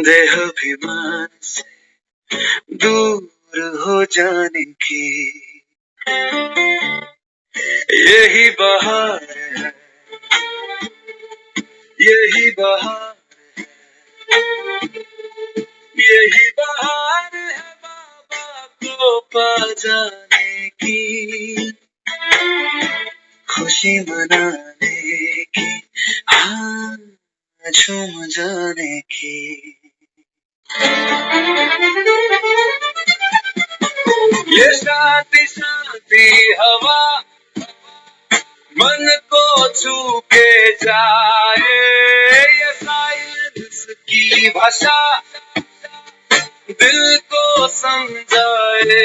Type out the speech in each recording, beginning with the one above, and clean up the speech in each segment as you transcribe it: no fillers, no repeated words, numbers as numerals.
देह अभिमान से दूर हो जाने की यही बहार है, यही बहार, यही बहार है बाबा को पा जाने की, खुशी मनाने की, हाँ झूम जाने की। ये शांति शांति हवा मन को छू के जाए, ये साइलेंस की भाषा दिल को समझाए,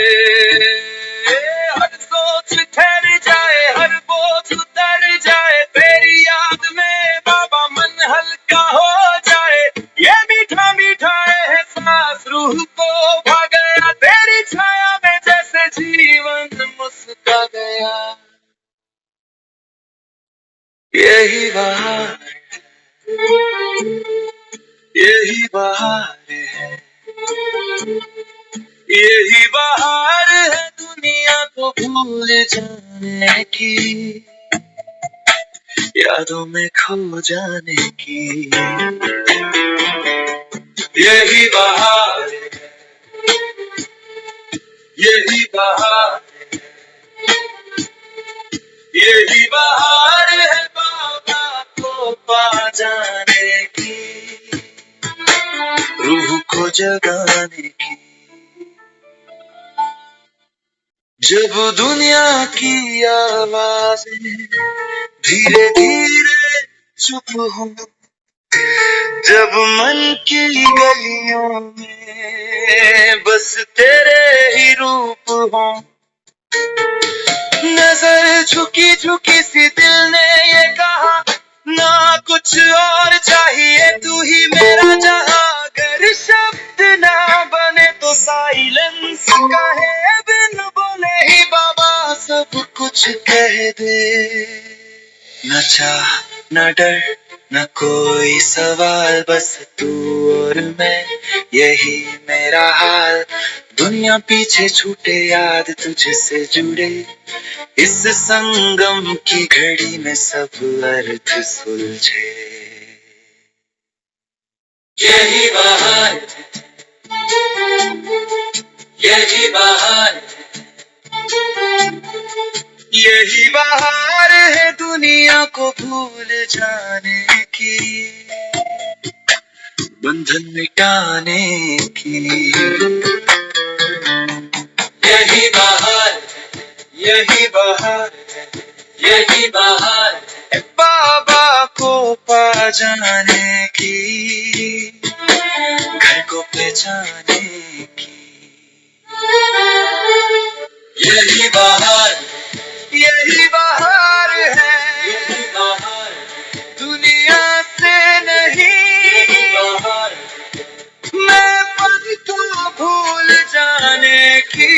हर सोच ठहर जाए, हर बोझ उतर जाए, तेरी याद में बाबा मन हल्का हो जाए, ये मीठा मीठा एहसास रूह को भा गया, तेरी छाया में जैसे जीवन मुस्का गया। यही बहार, यही बहार है, यही बहार है दुनिया को भूल जाने की, यादों में खो जाने की। यही बहार है, यही बहार, यही बहार है बाबा को पा जाने की, रूह को जगाने की। जब दुनिया की आवाज़ें धीरे धीरे चुप हो, जब मन की गलियों में बस तेरे ही रूप हो, नजर झुकी झुकी सी दिल ने ये कहा ना कुछ और चाहिए, तू ही मेरा जहां, अगर शब्द ना बने तो साइलेंस कहे, बिन बोले ही बाबा सब कुछ कह दे। न चाह न डर न कोई सवाल, बस तू और मैं यही मेरा हाल, दुनिया पीछे छूटे याद तुझसे जुड़े, इस संगम की घड़ी में सब अर्थ सुलझे। यही बहार, यही बहार, यही बहार है दुनिया को भूल जाने की, बंधन मिटाने की। यही बहार, यही बहार, यही बहार है बाबा को पा जाने की, घर को पहचाने की। यही बहार, यही बहार है, यही बहार दुनिया से नहीं, बहार मैं पल को भूल जाने की।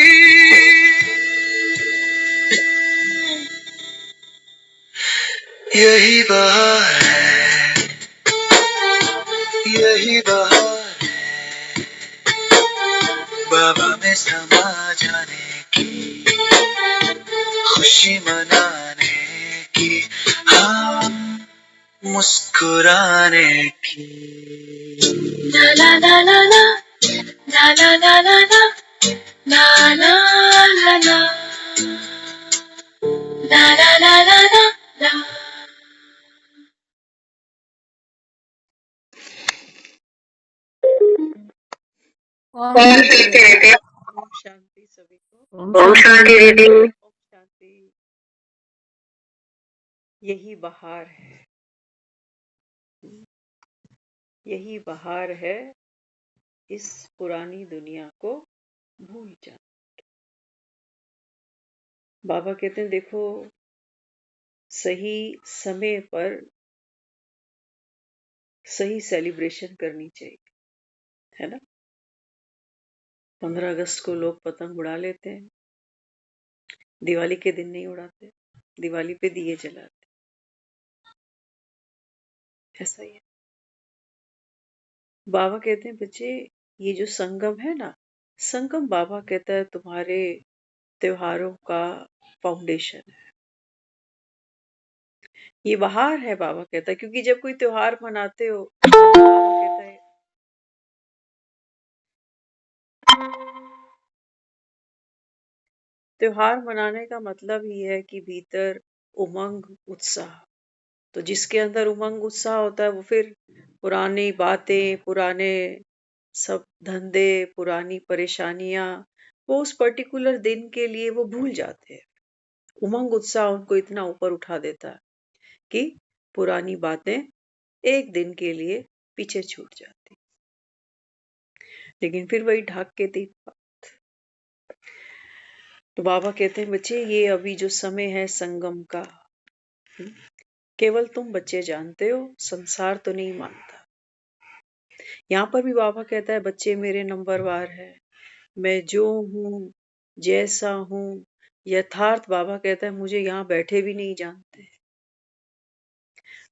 यही बहार है, यही बहार है बाबा में समा जाने की, खुशी मनाने की, हाँ मुस्कुराने की। ला ला ला ला ला ला ला ला ला ला ला ला ला ला ला ला ला ला। ओम शांति सभी को। ओम शांति दीदी। ओम शांति। यही बहार है, यही बहार है इस पुरानी दुनिया को भूल जाना। बाबा कहते हैं देखो सही समय पर सही सेलिब्रेशन करनी चाहिए, है ना। 15 अगस्त को लोग पतंग उड़ा लेते हैं, दिवाली के दिन नहीं उड़ाते, दिवाली पे दिए जलाते, ऐसा ही है। बाबा कहते हैं बच्चे, ये जो संगम है ना, संगम बाबा कहता है तुम्हारे त्योहारों का फाउंडेशन है। ये बहार है, बाबा कहता है, क्योंकि जब कोई त्योहार मनाते हो, बाबा कहता है त्योहार मनाने का मतलब ही है कि भीतर उमंग उत्साह। तो जिसके अंदर उमंग उत्साह होता है वो फिर पुरानी बातें, पुराने सब धंधे, पुरानी परेशानियां, वो उस पर्टिकुलर दिन के लिए वो भूल जाते हैं। उमंग उत्साह उनको इतना ऊपर उठा देता है कि पुरानी बातें एक दिन के लिए पीछे छूट जाती। लेकिन फिर वही ढाक के थी। तो बाबा कहते हैं बच्चे, ये अभी जो समय है संगम का, केवल तुम बच्चे जानते हो, संसार तो नहीं मानता। यहाँ पर भी बाबा कहता है बच्चे मेरे नंबरवार है, मैं जो हूँ जैसा हूँ यथार्थ, बाबा कहता है मुझे यहाँ बैठे भी नहीं जानते।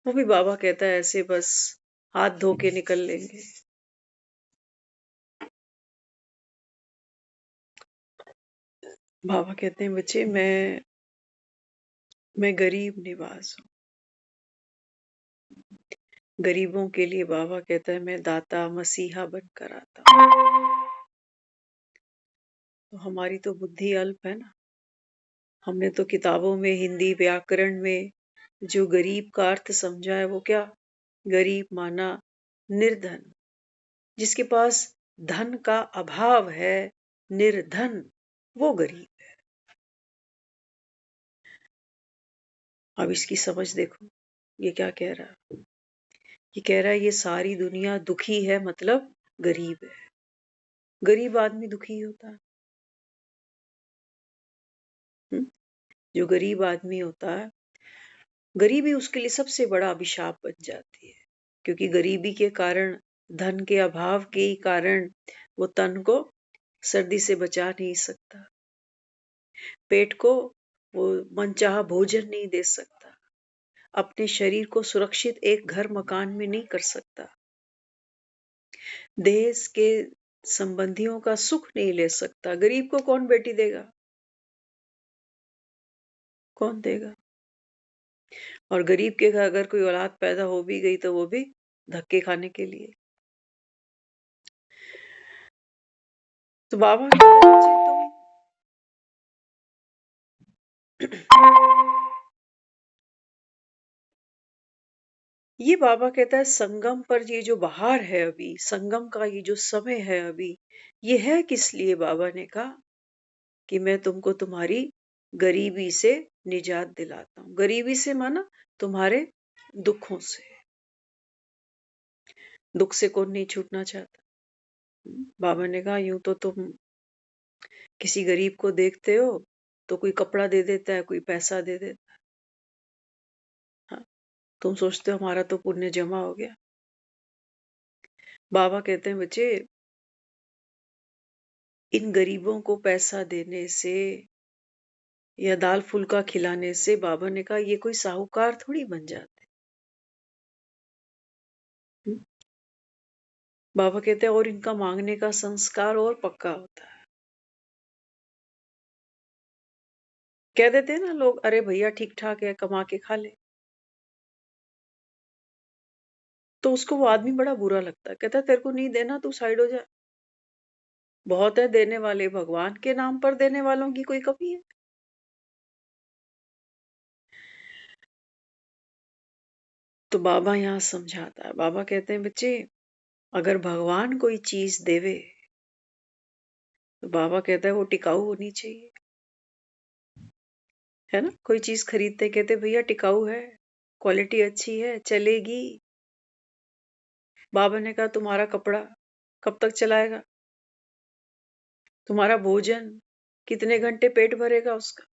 वो भी बाबा कहता है ऐसे बस हाथ धो के निकल लेंगे। बाबा कहते हैं बच्चे मैं गरीब निवास हूँ। गरीबों के लिए बाबा कहता है मैं दाता मसीहा बनकर आता हूँ। तो हमारी तो बुद्धि अल्प है ना। हमने तो किताबों में हिंदी व्याकरण में जो गरीब का अर्थ समझा है वो क्या? गरीब माना निर्धन, जिसके पास धन का अभाव है, निर्धन, वो गरीब है। अब इसकी समझ देखो, ये क्या कह रहा है? ये कह रहा है ये सारी दुनिया दुखी है, मतलब गरीब है। गरीब आदमी दुखी होता है। जो गरीब आदमी होता है, गरीबी उसके लिए सबसे बड़ा अभिशाप बन जाती है, क्योंकि गरीबी के कारण, धन के अभाव के ही कारण वो तन को सर्दी से बचा नहीं सकता, पेट को वो मनचाहा भोजन नहीं दे सकता, अपने शरीर को सुरक्षित एक घर मकान में नहीं कर सकता, देश के संबंधियों का सुख नहीं ले सकता। गरीब को कौन बेटी देगा? कौन देगा? और गरीब के घर अगर कोई औलाद पैदा हो भी गई तो वो भी धक्के खाने के लिए। तो बाबा कहते हैं बच्चे ये बाबा कहता है संगम पर ये जो बहार है अभी, संगम का ये जो समय है अभी, ये है किस लिए? बाबा ने कहा कि मैं तुमको तुम्हारी गरीबी से निजात दिलाता हूँ। गरीबी से माना तुम्हारे दुखों से। दुख से कौन नहीं छूटना चाहता? बाबा ने कहा यूं तो तुम किसी गरीब को देखते हो तो कोई कपड़ा दे देता है, कोई पैसा दे देता है। हाँ, तुम सोचते हो हमारा तो पुण्य जमा हो गया। बाबा कहते हैं बच्चे, इन गरीबों को पैसा देने से या दाल फुल्का खिलाने से, बाबा ने कहा ये कोई साहूकार थोड़ी बन जाते। हम्म? बाबा कहते हैं और इनका मांगने का संस्कार और पक्का होता है। कह देते हैं ना लोग, अरे भैया ठीक ठाक है, कमा के खा ले, तो उसको वो आदमी बड़ा बुरा लगता है, कहता है तेरे को नहीं देना, तू साइड हो जा। बहुत है देने वाले, भगवान के नाम पर देने वालों की कोई कमी है? तो बाबा यहाँ समझाता है। बाबा कहते हैं बच्चे, अगर भगवान कोई चीज देवे तो बाबा कहता है वो टिकाऊ होनी चाहिए, है ना। कोई चीज खरीदते कहते भैया टिकाऊ है, क्वालिटी अच्छी है, चलेगी। बाबा ने कहा तुम्हारा कपड़ा कब तक चलाएगा? तुम्हारा भोजन कितने घंटे पेट भरेगा उसका?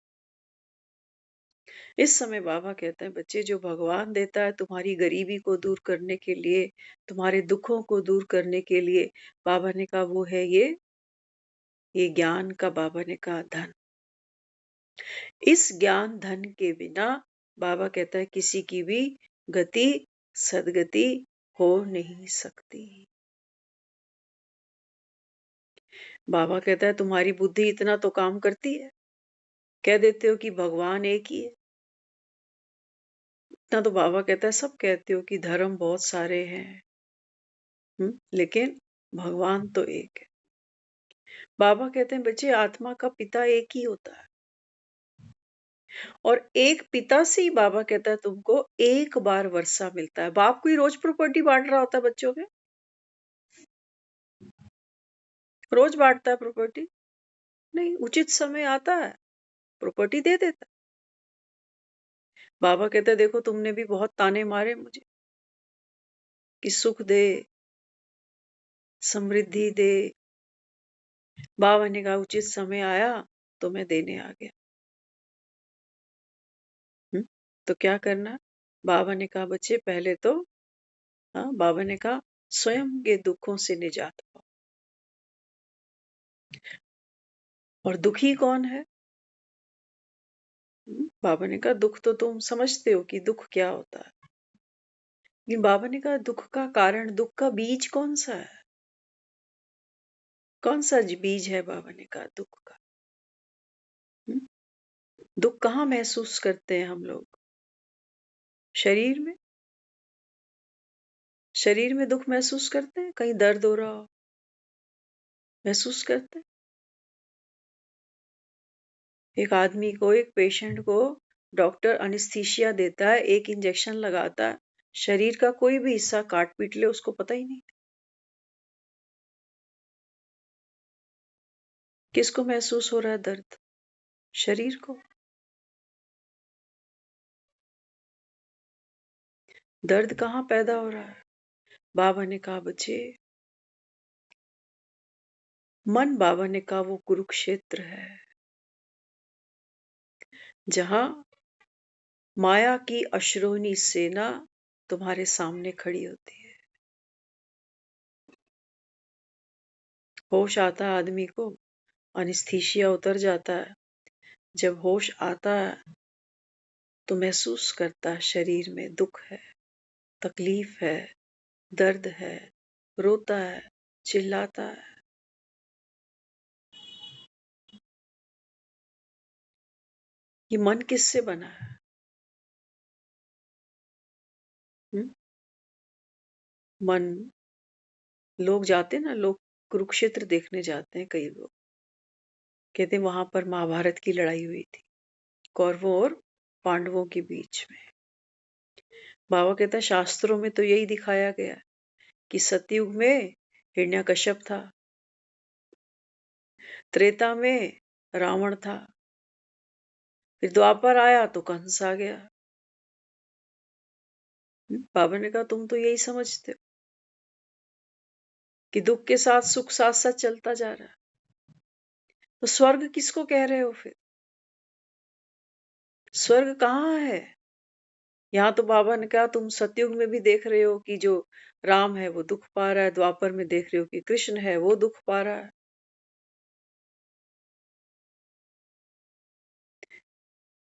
इस समय बाबा कहते हैं बच्चे, जो भगवान देता है तुम्हारी गरीबी को दूर करने के लिए, तुम्हारे दुखों को दूर करने के लिए, बाबा ने कहा वो है ये ज्ञान का, बाबा ने कहा धन। इस ज्ञान धन के बिना, बाबा कहता है किसी की भी गति सदगति हो नहीं सकती। बाबा कहता है तुम्हारी बुद्धि इतना तो काम करती है, कह देते हो कि भगवान एक ही है। इतना तो बाबा कहता है सब कहते हो कि धर्म बहुत सारे हैं, लेकिन भगवान तो एक है। बाबा कहते हैं बच्चे आत्मा का पिता एक ही होता है, और एक पिता से ही बाबा कहता है तुमको एक बार वर्षा मिलता है। बाप कोई रोज प्रॉपर्टी बांट रहा होता है बच्चों में? रोज बांटता है प्रॉपर्टी? नहीं, उचित समय आता है प्रॉपर्टी दे देता है। बाबा कहते हैं देखो तुमने भी बहुत ताने मारे मुझे कि सुख दे, समृद्धि दे। बाबा ने कहा उचित समय आया तो मैं देने आ गया। तो क्या करना? बाबा ने कहा बच्चे पहले तो बाबा ने कहा स्वयं के दुखों से निजात पाओ। और दुखी कौन है? बाबा ने कहा दुख तो तुम समझते हो कि दुख क्या होता है, लेकिन बाबा ने कहा दुख का कारण, दुख का बीज कौन सा है? कौन सा बीज है? बाबा ने कहा दुख का। दुख कहाँ महसूस करते हैं हम लोग? शरीर में। शरीर में दुख महसूस करते हैं? कहीं दर्द हो रहा हो महसूस करते हैं? एक आदमी को, एक पेशेंट को डॉक्टर अनिस्थीसिया देता है, एक इंजेक्शन लगाता है, शरीर का कोई भी हिस्सा काट पीट ले उसको पता ही नहीं। किसको महसूस हो रहा है दर्द? शरीर को। दर्द कहाँ पैदा हो रहा है? बाबा ने कहा बच्चे मन, बाबा ने कहा वो कुरुक्षेत्र है, जहां माया की अश्रोनी सेना तुम्हारे सामने खड़ी होती है। होश आता है आदमी को, अनिस्थीसिया उतर जाता है। जब होश आता है तो महसूस करता है शरीर में दुख है, तकलीफ है, दर्द है, रोता है, चिल्लाता है। ये मन किससे बना है? हुँ? मन, लोग जाते हैं ना, लोग कुरुक्षेत्र देखने जाते हैं कई लोग, कहते हैं वहां पर महाभारत की लड़ाई हुई थी कौरवों और पांडवों के बीच में। बाबा कहता है शास्त्रों में तो यही दिखाया गया है कि सतयुग में हिरण्यकश्यप था, त्रेता में रावण था, फिर द्वापर आया तो कंस आ गया। बाबा ने कहा तुम तो यही समझते हो कि दुख के साथ सुख साथ साथ चलता जा रहा है, तो स्वर्ग किसको कह रहे हो फिर? स्वर्ग कहाँ है? यहाँ तो बाबा ने कहा तुम सतयुग में भी देख रहे हो कि जो राम है वो दुख पा रहा है, द्वापर में देख रहे हो कि कृष्ण है वो दुख पा रहा है।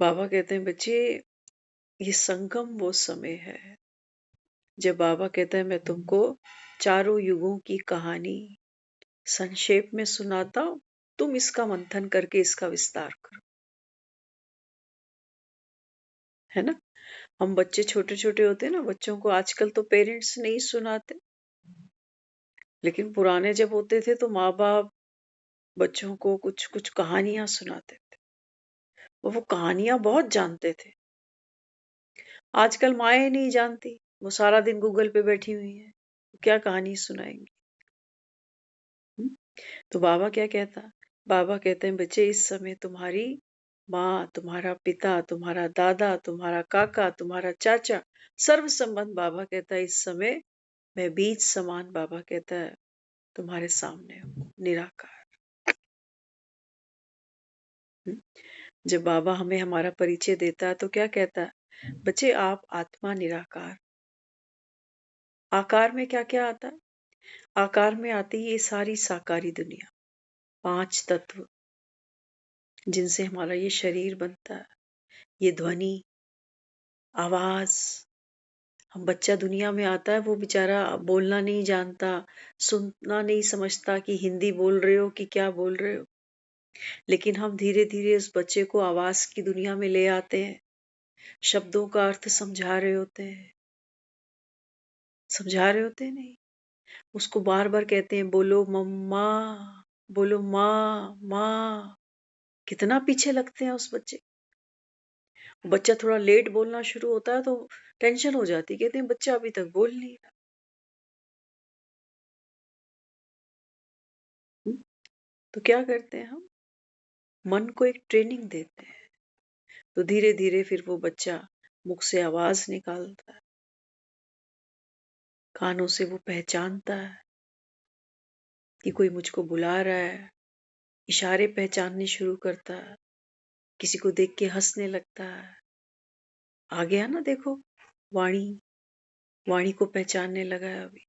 बाबा कहते हैं बच्चे ये संगम वो समय है जब बाबा कहता है मैं तुमको चारों युगों की कहानी संक्षेप में सुनाता हूं, तुम इसका मंथन करके इसका विस्तार करो। है ना? हम बच्चे छोटे छोटे होते हैं ना, बच्चों को आजकल तो पेरेंट्स नहीं सुनाते, लेकिन पुराने जब होते थे तो माँ बाप बच्चों को कुछ कुछ कहानियां सुनाते थे, और वो कहानियां बहुत जानते थे। आजकल माएँ नहीं जानती, वो सारा दिन गूगल पे बैठी हुई हैं, क्या कहानी सुनाएंगी? हुँ? तो बाबा क्या कहता? बाबा कहते हैं बच्चे इस समय तुम्हारी माँ, तुम्हारा पिता, तुम्हारा दादा, तुम्हारा काका, तुम्हारा चाचा, सर्व संबंध बाबा कहता है इस समय मैं बीज समान, बाबा कहता है तुम्हारे सामने हूँ, निराकार। हुँ? जब बाबा हमें हमारा परिचय देता है तो क्या कहता है? बच्चे आप आत्मा निराकार। आकार में क्या-क्या आता है? आकार में आती है ये सारी साकारी दुनिया, 5 तत्व जिनसे हमारा ये शरीर बनता है, ये ध्वनि, आवाज, हम बच्चा दुनिया में आता है, वो बेचारा बोलना नहीं जानता, सुनना नहीं समझता कि हिंदी बोल रहे हो कि क्या बोल रहे हो। लेकिन हम धीरे-धीरे उस बच्चे को आवाज़ की दुनिया में ले आते हैं, शब्दों का अर्थ समझा रहे होते हैं। समझा रहे होते हैं नहीं, उसको बार-बार कहते हैं बोलो मम्मा, बोलो माँ, माँ। कितना पीछे लगते हैं उस बच्चे। बच्चा थोड़ा लेट बोलना शुरू होता है तो टेंशन हो जाती है, कहते हैं बच्चा अभी तक बोल नहीं रहा। हुँ, तो क्या करते हैं हम? मन को एक ट्रेनिंग देते हैं, तो धीरे-धीरे फिर वो बच्चा मुख से आवाज़ निकालता है, कानों से वो पहचानता है कि कोई मुझको बुला रहा है, इशारे पहचानने शुरू करता है, किसी को देख के हँसने लगता है। आ गया ना देखो, वाणी, वाणी को पहचानने लगा है अभी।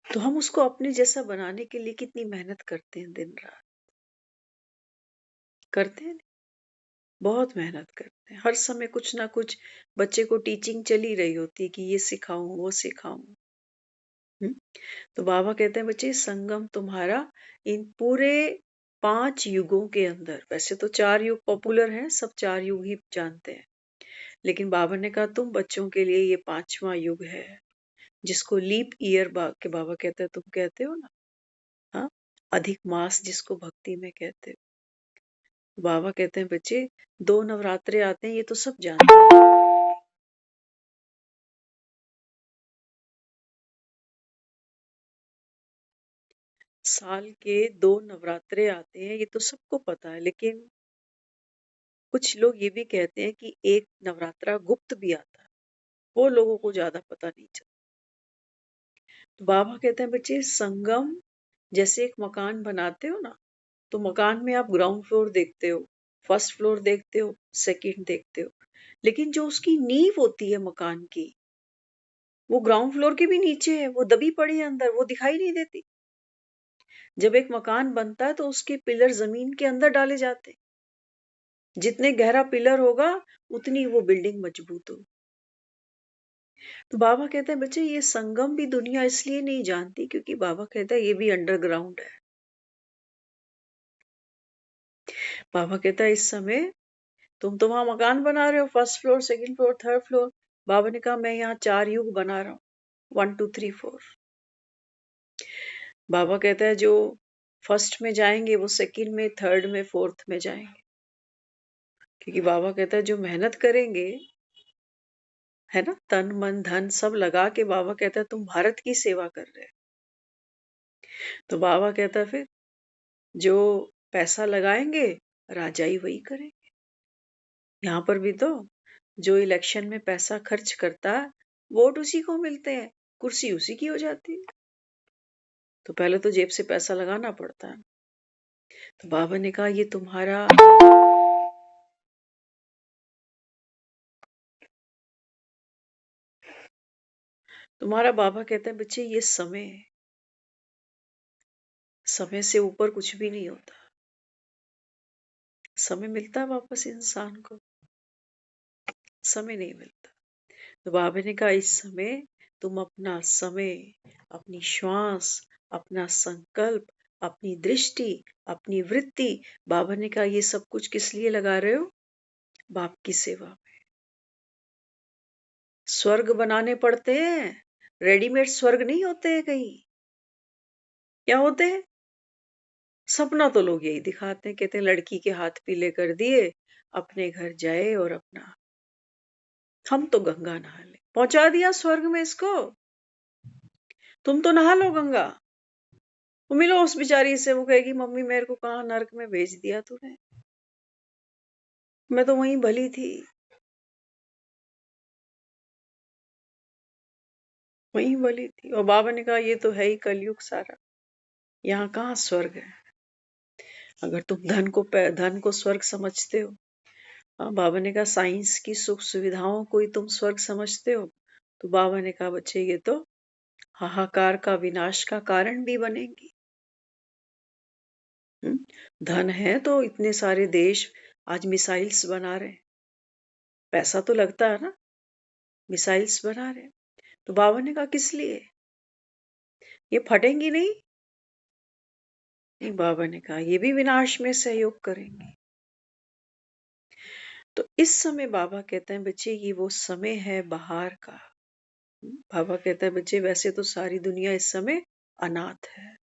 तो हम उसको अपने जैसा बनाने के लिए कितनी मेहनत करते हैं दिन-रात। करते हैं? बहुत मेहनत करते हैं। हर समय कुछ ना कुछ बच्चे को टीचिंग चली रही होती है कि ये सिखाऊँ, वो सिखाऊँ। हुँ? तो बाबा कहते हैं बच्चे संगम तुम्हारा इन पूरे 5 युगों के अंदर, वैसे तो 4 युग पॉपुलर हैं, सब 4 युग ही जानते हैं। लेकिन बाबा ने कहा तुम बच्चों के लिए ये 5वां युग है, जिसको लीप ईयर के बाबा कहते हैं, तुम कहते हो ना, हाँ? अधिक मास जिसको भक्ति में कहते हो। बाबा कहते हैं बच्चे 2 नवरात्रे आते हैं, ये तो सब जानते हैं। साल के 2 नवरात्रे आते हैं, ये तो सबको पता है, लेकिन कुछ लोग ये भी कहते हैं कि एक नवरात्रा गुप्त भी आता है, वो लोगों को ज़्यादा पता नहीं चलता। तो बाबा कहते हैं बच्चे संगम जैसे एक मकान बनाते हो ना, तो मकान में आप ग्राउंड फ्लोर देखते हो, फर्स्ट फ्लोर देखते हो, सेकंड देखते हो, लेकिन जो उसकी नींव होती है मकान की, वो ग्राउंड फ्लोर के भी नीचे है, वो दबी पड़ी है अंदर, वो दिखाई नहीं देती। जब एक मकान बनता है तो उसके पिलर जमीन के अंदर डाले जाते हैं। जितने गहरा पिलर होगा, उतनी वो बिल्डिंग मजबूत होगी। तो बाबा कहते हैं बच्चे ये संगम भी दुनिया इसलिए नहीं जानती क्योंकि बाबा कहता है ये भी अंडरग्राउंड है। बाबा कहता है इस समय तुम तो वहां मकान बना रहे हो, first floor, second floor, third floor. बाबा ने कहा मैं यहाँ 4 युग बना रहा हूँ, 1 2 3 4। बाबा कहता है जो फर्स्ट में जाएंगे वो सेकंड में, थर्ड में, फोर्थ में जाएंगे, क्योंकि बाबा कहता है जो मेहनत करेंगे, है ना, तन मन धन सब लगा के, बाबा कहता है तुम भारत की सेवा कर रहे हो। तो बाबा कहता है फिर जो पैसा लगाएंगे राजा ही वही करेंगे। यहाँ पर भी तो जो इलेक्शन में पैसा खर्च करता है, वोट उसी को मिलते हैं, कुर्सी उसी की हो जाती है। तो पहले तो जेब से पैसा लगाना पड़ता है। तो बाबा ने कहा ये तुम्हारा बाबा कहता है बच्चे ये समय से ऊपर कुछ भी नहीं होता। समय मिलता है वापस इंसान को, समय नहीं मिलता। तो बाबा ने कहा इस समय तुम अपना समय, अपनी श्वास, अपना संकल्प, अपनी दृष्टि, अपनी वृत्ति, बाबा ने कहा ये सब कुछ किस लिए लगा रहे हो? बाप की सेवा में। स्वर्ग बनाने पड़ते हैं, रेडीमेड स्वर्ग नहीं होते हैं कहीं। क्या होते हैं? सपना तो लोग यही दिखाते हैं, कहते हैं लड़की के हाथ पीले कर दिए, अपने घर जाए और अपना, हम तो गंगा नहा ले, पहुंचा दिया स्वर्ग में इसको। तुम तो नहा लो गंगा। वो मिलो उस बेचारी से, वो कहेगी मम्मी मेरे को कहाँ नर्क में भेज दिया तूने, मैं तो वहीं भली थी, वहीं भली थी। और बाबा ने कहा ये तो है ही कलयुग सारा, यहाँ कहाँ स्वर्ग है। अगर तुम धन को स्वर्ग समझते हो, हाँ, बाबा ने कहा साइंस की सुख सुविधाओं को ही तुम स्वर्ग समझते हो, तो बाबा ने कहा बच्चे ये तो हाहाकार का विनाश का कारण भी बनेंगी। धन है तो इतने सारे देश आज मिसाइल्स बना रहे हैं, पैसा तो लगता है ना। मिसाइल्स बना रहे हैं। तो बाबा ने कहा किस लिए, ये फटेंगी नहीं? नहीं, बाबा ने कहा ये भी विनाश में सहयोग करेंगे। तो इस समय बाबा कहते हैं बच्चे ये वो समय है बहार का। बाबा कहता है बच्चे वैसे तो सारी दुनिया इस समय अनाथ है।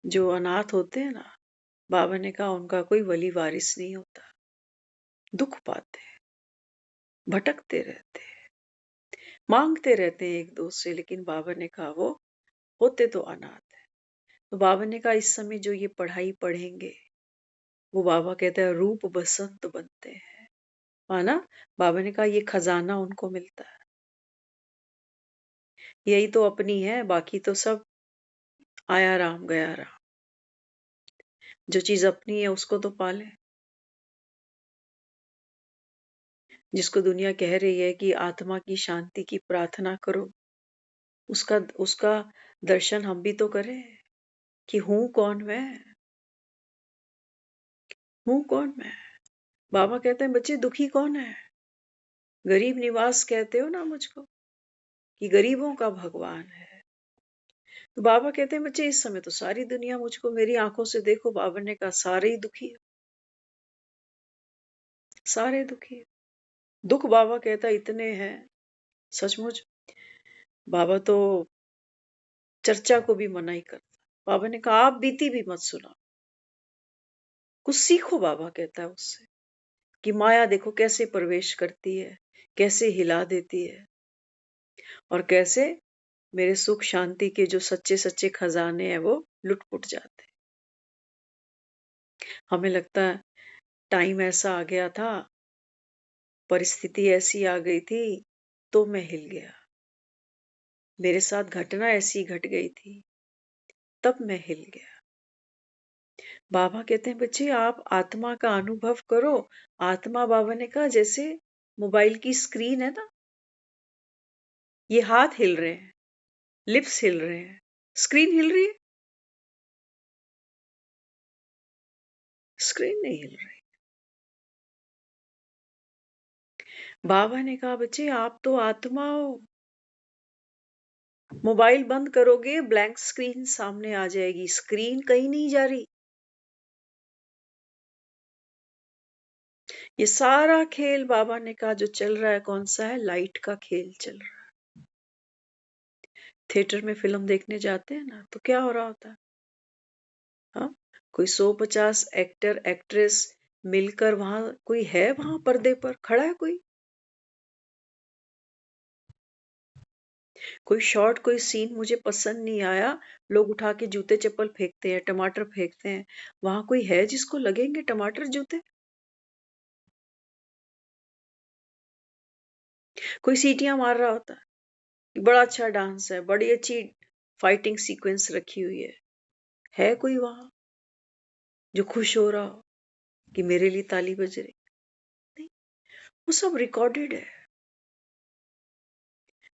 जो अनाथ होते हैं ना, बाबा ने कहा उनका कोई वली वारिस नहीं होता, दुख पाते हैं, भटकते रहते हैं, मांगते रहते हैं एक दोस्त से, लेकिन बाबा ने कहा वो होते तो अनाथ है। तो बाबा ने कहा इस समय जो ये पढ़ाई पढ़ेंगे वो बाबा कहता है रूप बसंत बनते हैं, माना बाबा ने कहा ये खजाना उनको मिलता है, यही तो अपनी है, बाकी तो सब आया राम गया राम। जो चीज अपनी है उसको तो पाले। जिसको दुनिया कह रही है कि आत्मा की शांति की प्रार्थना करो, उसका उसका दर्शन हम भी तो करें कि हूं कौन मैं, हूं कौन मैं। बाबा कहते हैं बच्चे दुखी कौन है? गरीब निवास कहते हो ना मुझको, कि गरीबों का भगवान है। तो बाबा कहते हैं बच्चे इस समय तो सारी दुनिया मुझको मेरी आंखों से देखो, बाबा ने कहा सारे ही दुखी है, सारे दुखी है। दुख बाबा कहता इतने हैं, सचमुच बाबा तो चर्चा को भी मना ही करता। बाबा ने कहा आप बीती भी मत सुना, कुछ सीखो, बाबा कहता है उससे, कि माया देखो कैसे प्रवेश करती है, कैसे हिला देती है, और कैसे मेरे सुख शांति के जो सच्चे सच्चे खजाने हैं वो लुट-पुट जाते हैं। हमें लगता है टाइम ऐसा आ गया था, परिस्थिति ऐसी आ गई थी, तो मैं हिल गया। मेरे साथ घटना ऐसी घट गई थी, तब मैं हिल गया। बाबा कहते हैं बच्चे आप आत्मा का अनुभव करो। आत्मा, बाबा ने कहा जैसे मोबाइल की स्क्रीन है ना, ये हाथ हिल रहे हैं, लिप्स हिल रहे हैं, स्क्रीन हिल रही है? स्क्रीन नहीं हिल रही। बाबा ने कहा बच्चे आप तो आत्मा हो। मोबाइल बंद करोगे ब्लैंक स्क्रीन सामने आ जाएगी, स्क्रीन कहीं नहीं जा रही। ये सारा खेल बाबा ने कहा जो चल रहा है कौन सा है? लाइट का खेल चल रहा है। थिएटर में फिल्म देखने जाते हैं ना, तो क्या हो रहा होता है? हाँ, कोई 150 एक्टर एक्ट्रेस मिलकर वहां, कोई है वहां पर्दे पर खड़ा है, कोई शॉट कोई सीन मुझे पसंद नहीं आया, लोग उठा के जूते चप्पल फेंकते हैं, टमाटर फेंकते हैं। वहां कोई है जिसको लगेंगे टमाटर जूते? कोई सीटियां मार रहा होता है कि बड़ा अच्छा डांस है, बड़ी अच्छी फाइटिंग सीक्वेंस रखी हुई है कोई वहां जो खुश हो रहा हो कि मेरे लिए ताली बज रही? नहीं, वो सब रिकॉर्डेड है।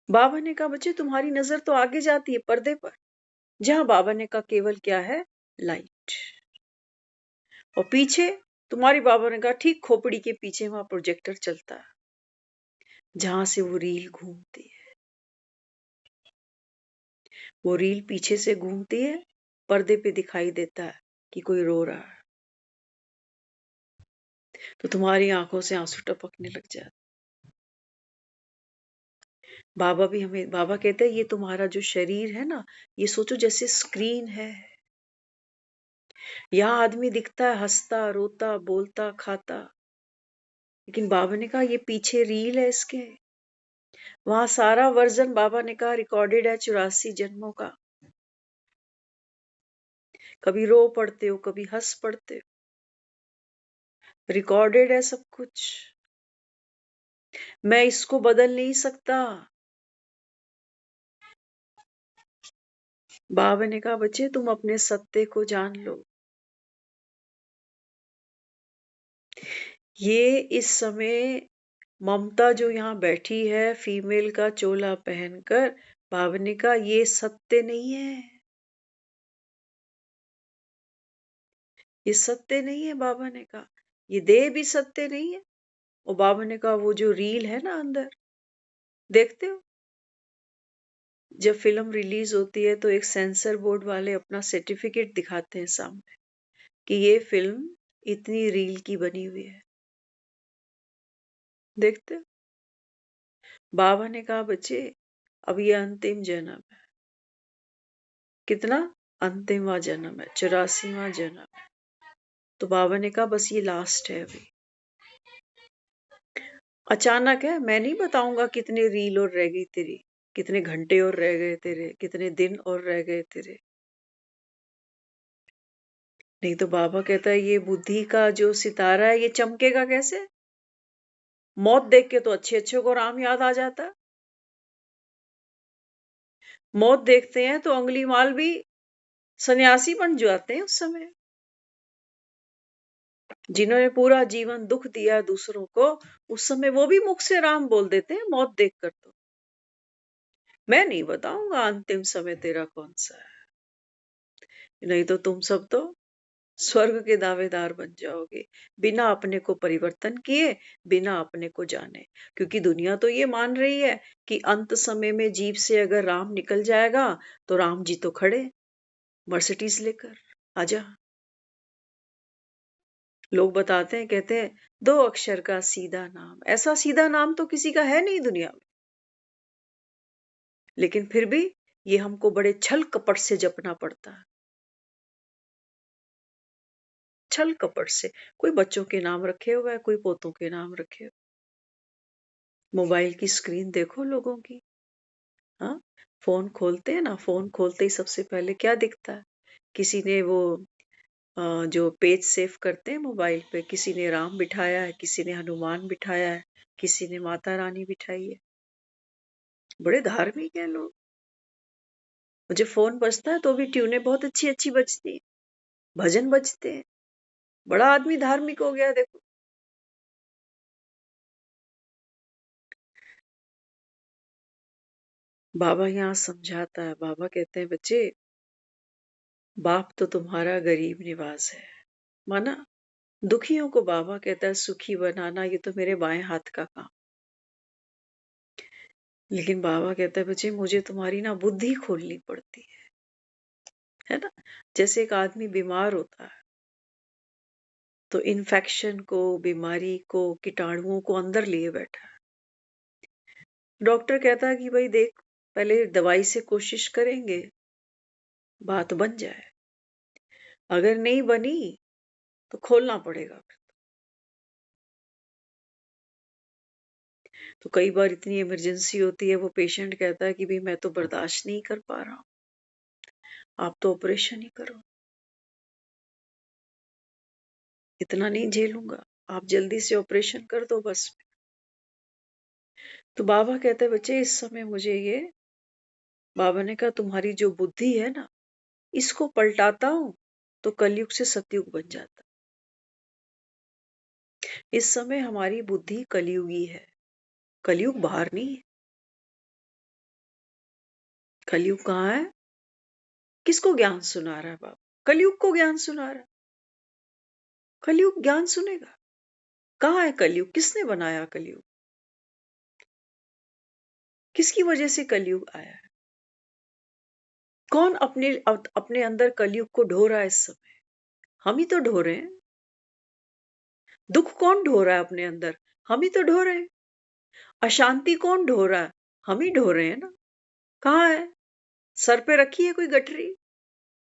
बाबा ने कहा बच्चे तुम्हारी नजर तो आगे जाती है पर्दे पर, जहां बाबा ने कहा केवल क्या है? लाइट। और पीछे तुम्हारी, बाबा ने कहा ठीक खोपड़ी के पीछे वहां प्रोजेक्टर चलता है, जहां से वो रील घूमती है। वो रील पीछे से घूमती है, पर्दे पे दिखाई देता है कि कोई रो रहा है, तो तुम्हारी आंखों से आंसू टपकने लग जाते। बाबा भी हमें, बाबा कहते हैं ये तुम्हारा जो शरीर है ना, ये सोचो जैसे स्क्रीन है। यहाँ आदमी दिखता है हंसता रोता बोलता खाता, लेकिन बाबा ने कहा ये पीछे रील है इसके। वहां सारा वर्जन बाबा ने कहा रिकॉर्डेड है 84 जन्मों का। कभी रो पड़ते हो, कभी हंस पड़ते हो, रिकॉर्डेड है सब कुछ। मैं इसको बदल नहीं सकता। बाबा ने कहा बच्चे तुम अपने सत्य को जान लो। ये इस समय ममता जो यहाँ बैठी है फीमेल का चोला पहनकर, बाबा ने कहा ये सत्य नहीं है, ये सत्य नहीं है। बाबा ने कहा ये देह भी सत्य नहीं है, और बाबा ने कहा वो जो रील है ना अंदर, देखते हो? जब फिल्म रिलीज होती है तो एक सेंसर बोर्ड वाले अपना सर्टिफिकेट दिखाते हैं सामने कि ये फिल्म इतनी रील की बनी हुई है। देखते हो? बाबा ने कहा बच्चे अब ये अंतिम जन्म है। कितना? अंतिमवा जन्म है, 84वां जन्म है। तो बाबा ने कहा बस ये लास्ट है अभी। अचानक है, मैं नहीं बताऊंगा कितने रील और रह गई तेरी, कितने घंटे और रह गए तेरे, कितने दिन और रह गए तेरे। नहीं तो बाबा कहता है ये बुद्धि का जो सितारा है ये चमकेगा कैसे? मौत देख के तो अच्छे अच्छे को राम याद आ जाता। मौत देखते हैं तो अंगुली माल भी सन्यासी बन जाते हैं उस समय। जिन्होंने पूरा जीवन दुख दिया दूसरों को, उस समय वो भी मुख से राम बोल देते हैं मौत देखकर। तो मैं नहीं बताऊंगा अंतिम समय तेरा कौन सा है, नहीं तो तुम सब तो स्वर्ग के दावेदार बन जाओगे, बिना अपने को परिवर्तन किए, बिना अपने को जाने। क्योंकि दुनिया तो ये मान रही है कि अंत समय में जीप से अगर राम निकल जाएगा तो राम जी तो खड़े मर्सिडीज लेकर, आजा। लोग बताते हैं, कहते हैं 2 अक्षर का सीधा नाम, ऐसा सीधा नाम तो किसी का है नहीं दुनिया में। लेकिन फिर भी ये हमको बड़े छल कपट से जपना पड़ता है, छल कपट से। कोई बच्चों के नाम रखे हुए है, कोई पोतों के नाम रखे हुए। मोबाइल की स्क्रीन देखो लोगों की, हाँ, फोन खोलते हैं ना, फोन खोलते ही सबसे पहले क्या दिखता है? किसी ने वो जो पेज सेव करते हैं मोबाइल पे, किसी ने राम बिठाया है, किसी ने हनुमान बिठाया है, किसी ने माता रानी बिठाई है। बड़े धार्मिक हैं लोग। मुझे फोन बजता है तो भी ट्यूने बहुत अच्छी अच्छी बजती है, भजन बजते हैं। बड़ा आदमी धार्मिक हो गया देखो। बाबा यहाँ समझाता है, बाबा कहते हैं बच्चे बाप तो तुम्हारा गरीब निवाज है, माना? दुखियों को बाबा कहता है सुखी बनाना, ये तो मेरे बाएं हाथ का काम। लेकिन बाबा कहता है बच्चे मुझे तुम्हारी ना बुद्धि खोलनी पड़ती है ना? जैसे एक आदमी बीमार होता है तो इन्फेक्शन को, बीमारी को, कीटाणुओं को अंदर लिए बैठा है। डॉक्टर कहता है कि भाई देख, पहले दवाई से कोशिश करेंगे बात बन जाए, अगर नहीं बनी तो खोलना पड़ेगा। तो कई बार इतनी इमरजेंसी होती है, वो पेशेंट कहता है कि भाई मैं तो बर्दाश्त नहीं कर पा रहा हूं, आप तो ऑपरेशन ही करो, इतना नहीं झेलूंगा, आप जल्दी से ऑपरेशन कर दो बस। तो बाबा कहते हैं बच्चे इस समय मुझे ये, बाबा ने कहा तुम्हारी जो बुद्धि है ना, इसको पलटाता हूं तो कलयुग से सतयुग बन जाता। इस समय हमारी बुद्धि कलयुगी है, कलयुग बाहर नहीं है। कलयुग कहाँ है? किसको ज्ञान सुना रहा है बाबा? कलयुग को ज्ञान सुना रहा है। कलयुग ज्ञान सुनेगा? कहाँ है कलयुग? किसने बनाया कलयुग? किसकी वजह से कलयुग आया है? कौन अपने अंदर कलयुग को ढो रहा है इस समय? हम ही तो ढो रहे हैं। दुख कौन ढो रहा है अपने अंदर? हम ही तो ढो रहे हैं। अशांति कौन ढो रहा है? हम ही ढो रहे हैं ना। कहाँ है? सर पे रखी है कोई गठरी,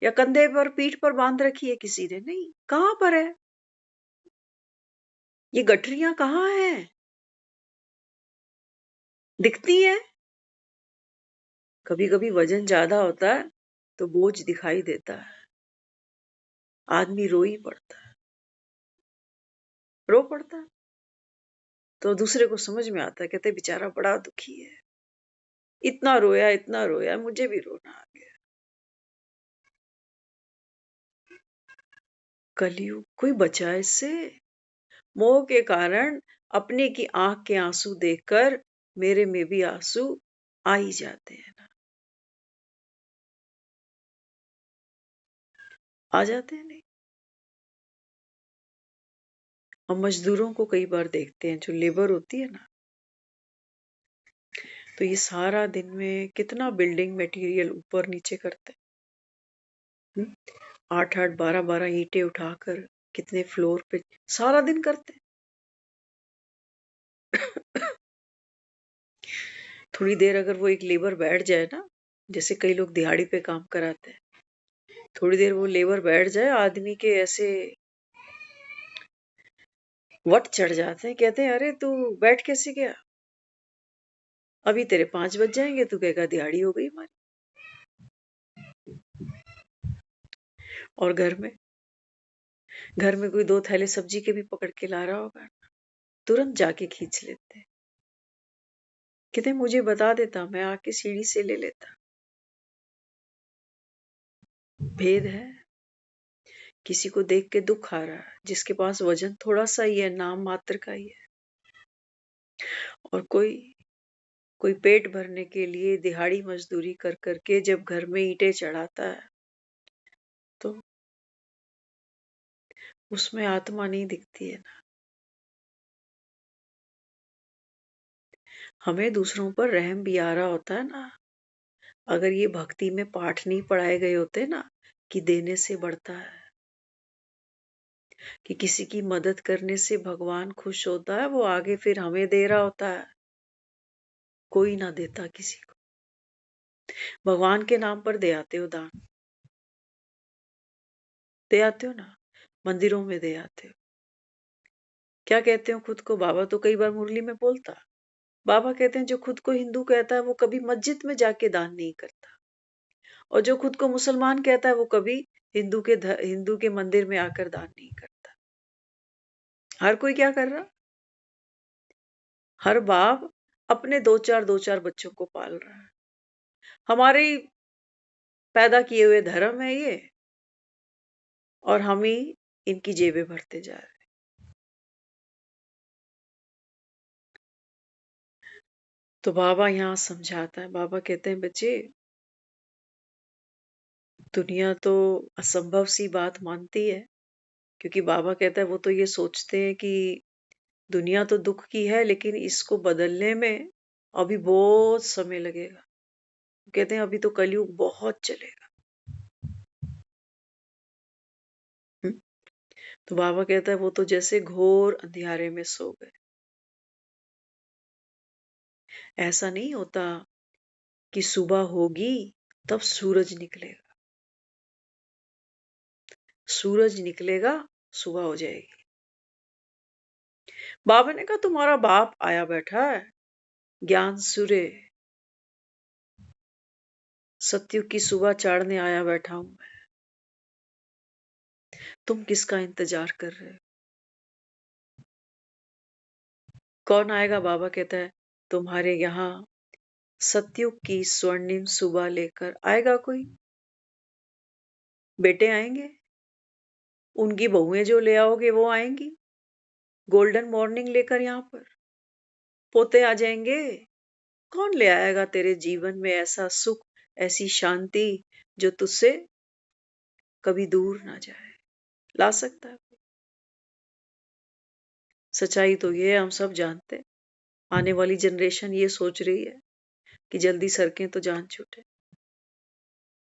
या कंधे पर, पीठ पर बांध रखी है किसी ने? नहीं। कहाँ पर है ये गठरियां? कहाँ हैं? दिखती है? कभी कभी वजन ज्यादा होता है तो बोझ दिखाई देता है, आदमी रो ही पड़ता है, रो पड़ता है। तो दूसरे को समझ में आता है, कहते बेचारा बड़ा दुखी है, इतना रोया मुझे भी रोना आ गया। कलयुग कोई बचा इससे? मोह के कारण अपने की आंख के आंसू देखकर मेरे में भी आंसू आ ही जाते हैं ना, आ जाते हैं नहीं? हम मजदूरों को कई बार देखते हैं, जो लेबर होती है ना, तो ये सारा दिन में कितना बिल्डिंग मटेरियल ऊपर नीचे करते हैं। 8-8 12-12 ईंटें उठाकर कितने फ्लोर पे सारा दिन करते हैं। थोड़ी देर अगर वो एक लेबर बैठ जाए ना, जैसे कई लोग दिहाड़ी पे काम कराते हैं, थोड़ी देर वो लेबर बैठ जाए, आदमी के ऐसे वट चढ़ जाते हैं। कहते हैं, अरे तू बैठ कैसे गया, अभी तेरे 5 बज जाएंगे, तू कहेगा दिहाड़ी हो गई हमारी। और घर में कोई 2 थैले सब्जी के भी पकड़ के ला रहा होगा, तुरंत जाके खींच लेते हैं। कहते हैं, मुझे बता देता, मैं आके सीढ़ी से ले लेता। भेद है। किसी को देख के दुख आ रहा है, जिसके पास वजन थोड़ा सा ही है, नाम मात्र का ही है, और कोई पेट भरने के लिए दिहाड़ी मजदूरी कर करके जब घर में ईंटें चढ़ाता है, तो उसमें आत्मा नहीं दिखती है ना। हमें दूसरों पर रहम भी आ रहा होता है ना, अगर ये भक्ति में पाठ नहीं पढ़ाए गए होते ना, कि देने से बढ़ता है, कि किसी की मदद करने से भगवान खुश होता है, वो आगे फिर हमें दे रहा होता है, कोई ना देता किसी को। भगवान के नाम पर दे आते हो दान, दे आते हो ना, मंदिरों में दे आते हो। क्या कहते हो खुद को? बाबा तो कई बार मुरली में बोलता, बाबा कहते हैं, जो खुद को हिंदू कहता है वो कभी मस्जिद में जाके दान नहीं करता, और जो खुद को मुसलमान कहता है वो कभी हिंदू के मंदिर में आकर दान नहीं करता। हर कोई क्या कर रहा? हर बाप अपने दो चार बच्चों को पाल रहा है। हमारे ही पैदा किए हुए धर्म है ये, और हम ही इनकी जेबें भरते जा रहे हैं। तो बाबा यहाँ समझाता है, बाबा कहते हैं, बच्चे, दुनिया तो असंभव सी बात मानती है, क्योंकि बाबा कहता है वो तो ये सोचते हैं कि दुनिया तो दुख की है, लेकिन इसको बदलने में अभी बहुत समय लगेगा। कहते हैं अभी तो कलयुग बहुत चलेगा। हम्म? तो बाबा कहता है वो तो जैसे घोर अंधियारे में सो गए। ऐसा नहीं होता कि सुबह होगी तब सूरज निकलेगा। सूरज निकलेगा, सुबह हो जाएगी। बाबा ने कहा, तुम्हारा बाप आया बैठा है, ज्ञान सूर्य, सत्युग की सुबह चाड़ने आया बैठा हूं मैं। तुम किसका इंतजार कर रहे हो? कौन आएगा? बाबा कहता है, तुम्हारे यहाँ सत्युग की स्वर्णिम सुबह लेकर आएगा कोई। बेटे आएंगे, उनकी बहुएं जो ले आओगे वो आएंगी, गोल्डन मॉर्निंग लेकर यहाँ पर। पोते आ जाएंगे। कौन ले आएगा तेरे जीवन में ऐसा सुख, ऐसी शांति जो तुझसे कभी दूर ना जाए? ला सकता है? सच्चाई तो ये है, हम सब जानते हैं। आने वाली जनरेशन ये सोच रही है कि जल्दी सड़कें तो जान छूटे।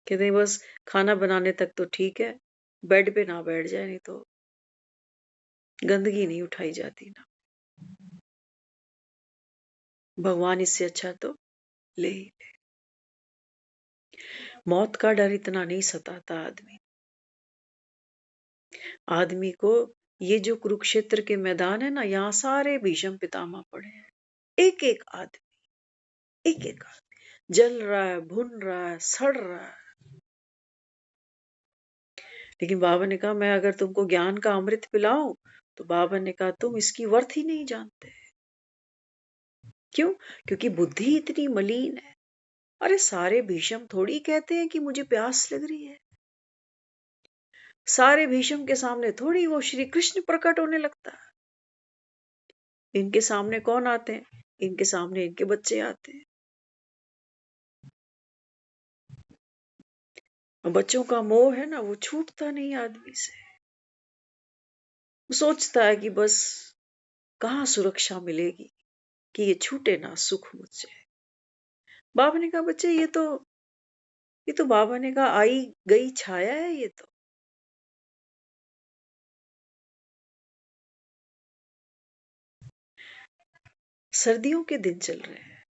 कहते हैं बस खाना बनाने तक तो ठीक है, बेड पे ना बैठ जाए, नहीं तो गंदगी नहीं उठाई जाती ना। भगवान इससे अच्छा तो ले ही ले। मौत का डर इतना नहीं सताता आदमी को। ये जो कुरुक्षेत्र के मैदान है ना, यहाँ सारे भीष्म पितामह पड़े हैं। एक एक आदमी, एक एक आदमी जल रहा है, भुन रहा है, सड़ रहा है। लेकिन बाबा ने कहा, मैं अगर तुमको ज्ञान का अमृत पिलाऊं, तो बाबा ने कहा तुम इसकी वर्थ ही नहीं जानते। क्यों? क्योंकि बुद्धि इतनी मलिन है। अरे सारे भीष्म थोड़ी कहते हैं कि मुझे प्यास लग रही है। सारे भीष्म के सामने थोड़ी वो श्री कृष्ण प्रकट होने लगता है। इनके सामने कौन आते हैं? इनके सामने इनके बच्चे आते हैं। और बच्चों का मोह है ना, वो छूटता नहीं आदमी से। वो सोचता है कि बस कहाँ सुरक्षा मिलेगी कि ये छूटे ना सुख मुझसे। बाबा ने कहा बच्चे ये तो बाबा ने कहा आई गई छाया है ये तो। सर्दियों के दिन चल रहे हैं।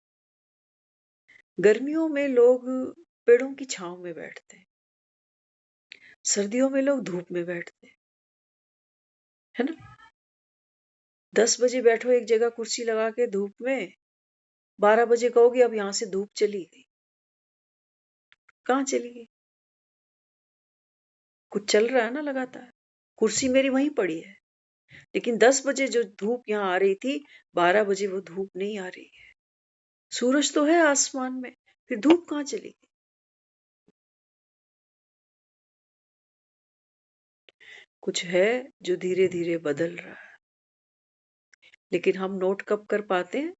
गर्मियों में लोग पेड़ों की छांव में बैठते हैं, सर्दियों में लोग धूप में बैठते हैं, है ना। 10 बजे बैठो एक जगह कुर्सी लगा के धूप में, 12 बजे कहोगे अब यहां से धूप चली गई। कहाँ चली गई? कुछ चल रहा है ना लगातार। कुर्सी मेरी वहीं पड़ी है, लेकिन 10 बजे जो धूप यहाँ आ रही थी, 12 बजे वो धूप नहीं आ रही है। सूरज तो है आसमान में, फिर धूप कहाँ चली गई? कुछ है जो धीरे धीरे बदल रहा है, लेकिन हम नोट कब कर पाते हैं?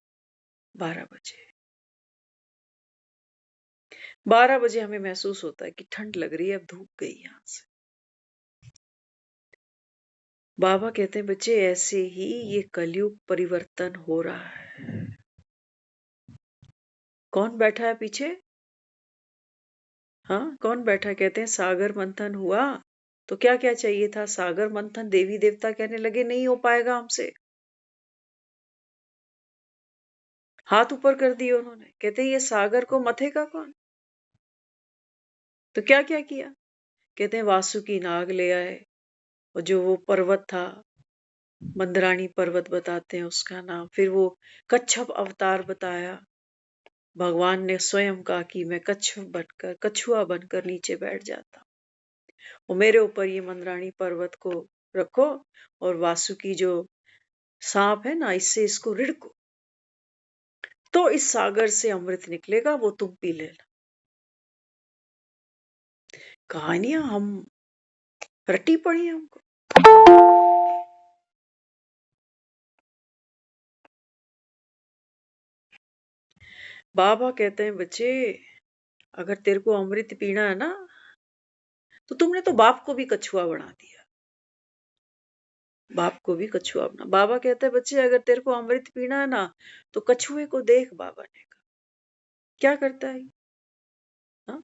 12 बजे। 12 बजे हमें महसूस होता है कि ठंड लग रही है, अब धूप गई यहां से। बाबा कहते हैं बच्चे ऐसे ही ये कलयुग परिवर्तन हो रहा है। कौन बैठा है पीछे? हाँ, कौन बैठा है? कहते हैं सागर मंथन हुआ तो क्या क्या चाहिए था? सागर मंथन देवी देवता कहने लगे नहीं हो पाएगा हमसे, हाथ ऊपर कर दिए उन्होंने। कहते हैं ये सागर को मथेगा कौन? तो क्या क्या किया? कहते हैं वासुकी नाग ले आए, और जो वो पर्वत था, मंदरानी पर्वत बताते हैं उसका नाम, फिर वो कच्छप अवतार बताया। भगवान ने स्वयं कहा कि मैं कच्छप बनकर, कछुआ बनकर नीचे बैठ जाता हूँ, और मेरे ऊपर ये मंदरानी पर्वत को रखो, और वासुकी जो सांप है ना, इससे इसको रिड़को, तो इस सागर से अमृत निकलेगा, वो तुम पी लेना। कहानियां हम रटी पड़ी है हमको। बाबा कहते हैं बच्चे अगर तेरे को अमृत पीना है ना, तो तुमने तो बाप को भी कछुआ बना दिया। बाप को भी कछुआ बना। बाबा कहते हैं बच्चे अगर तेरे को अमृत पीना है ना, तो कछुए को देख। बाबा ने कहा क्या करता है? हाँ?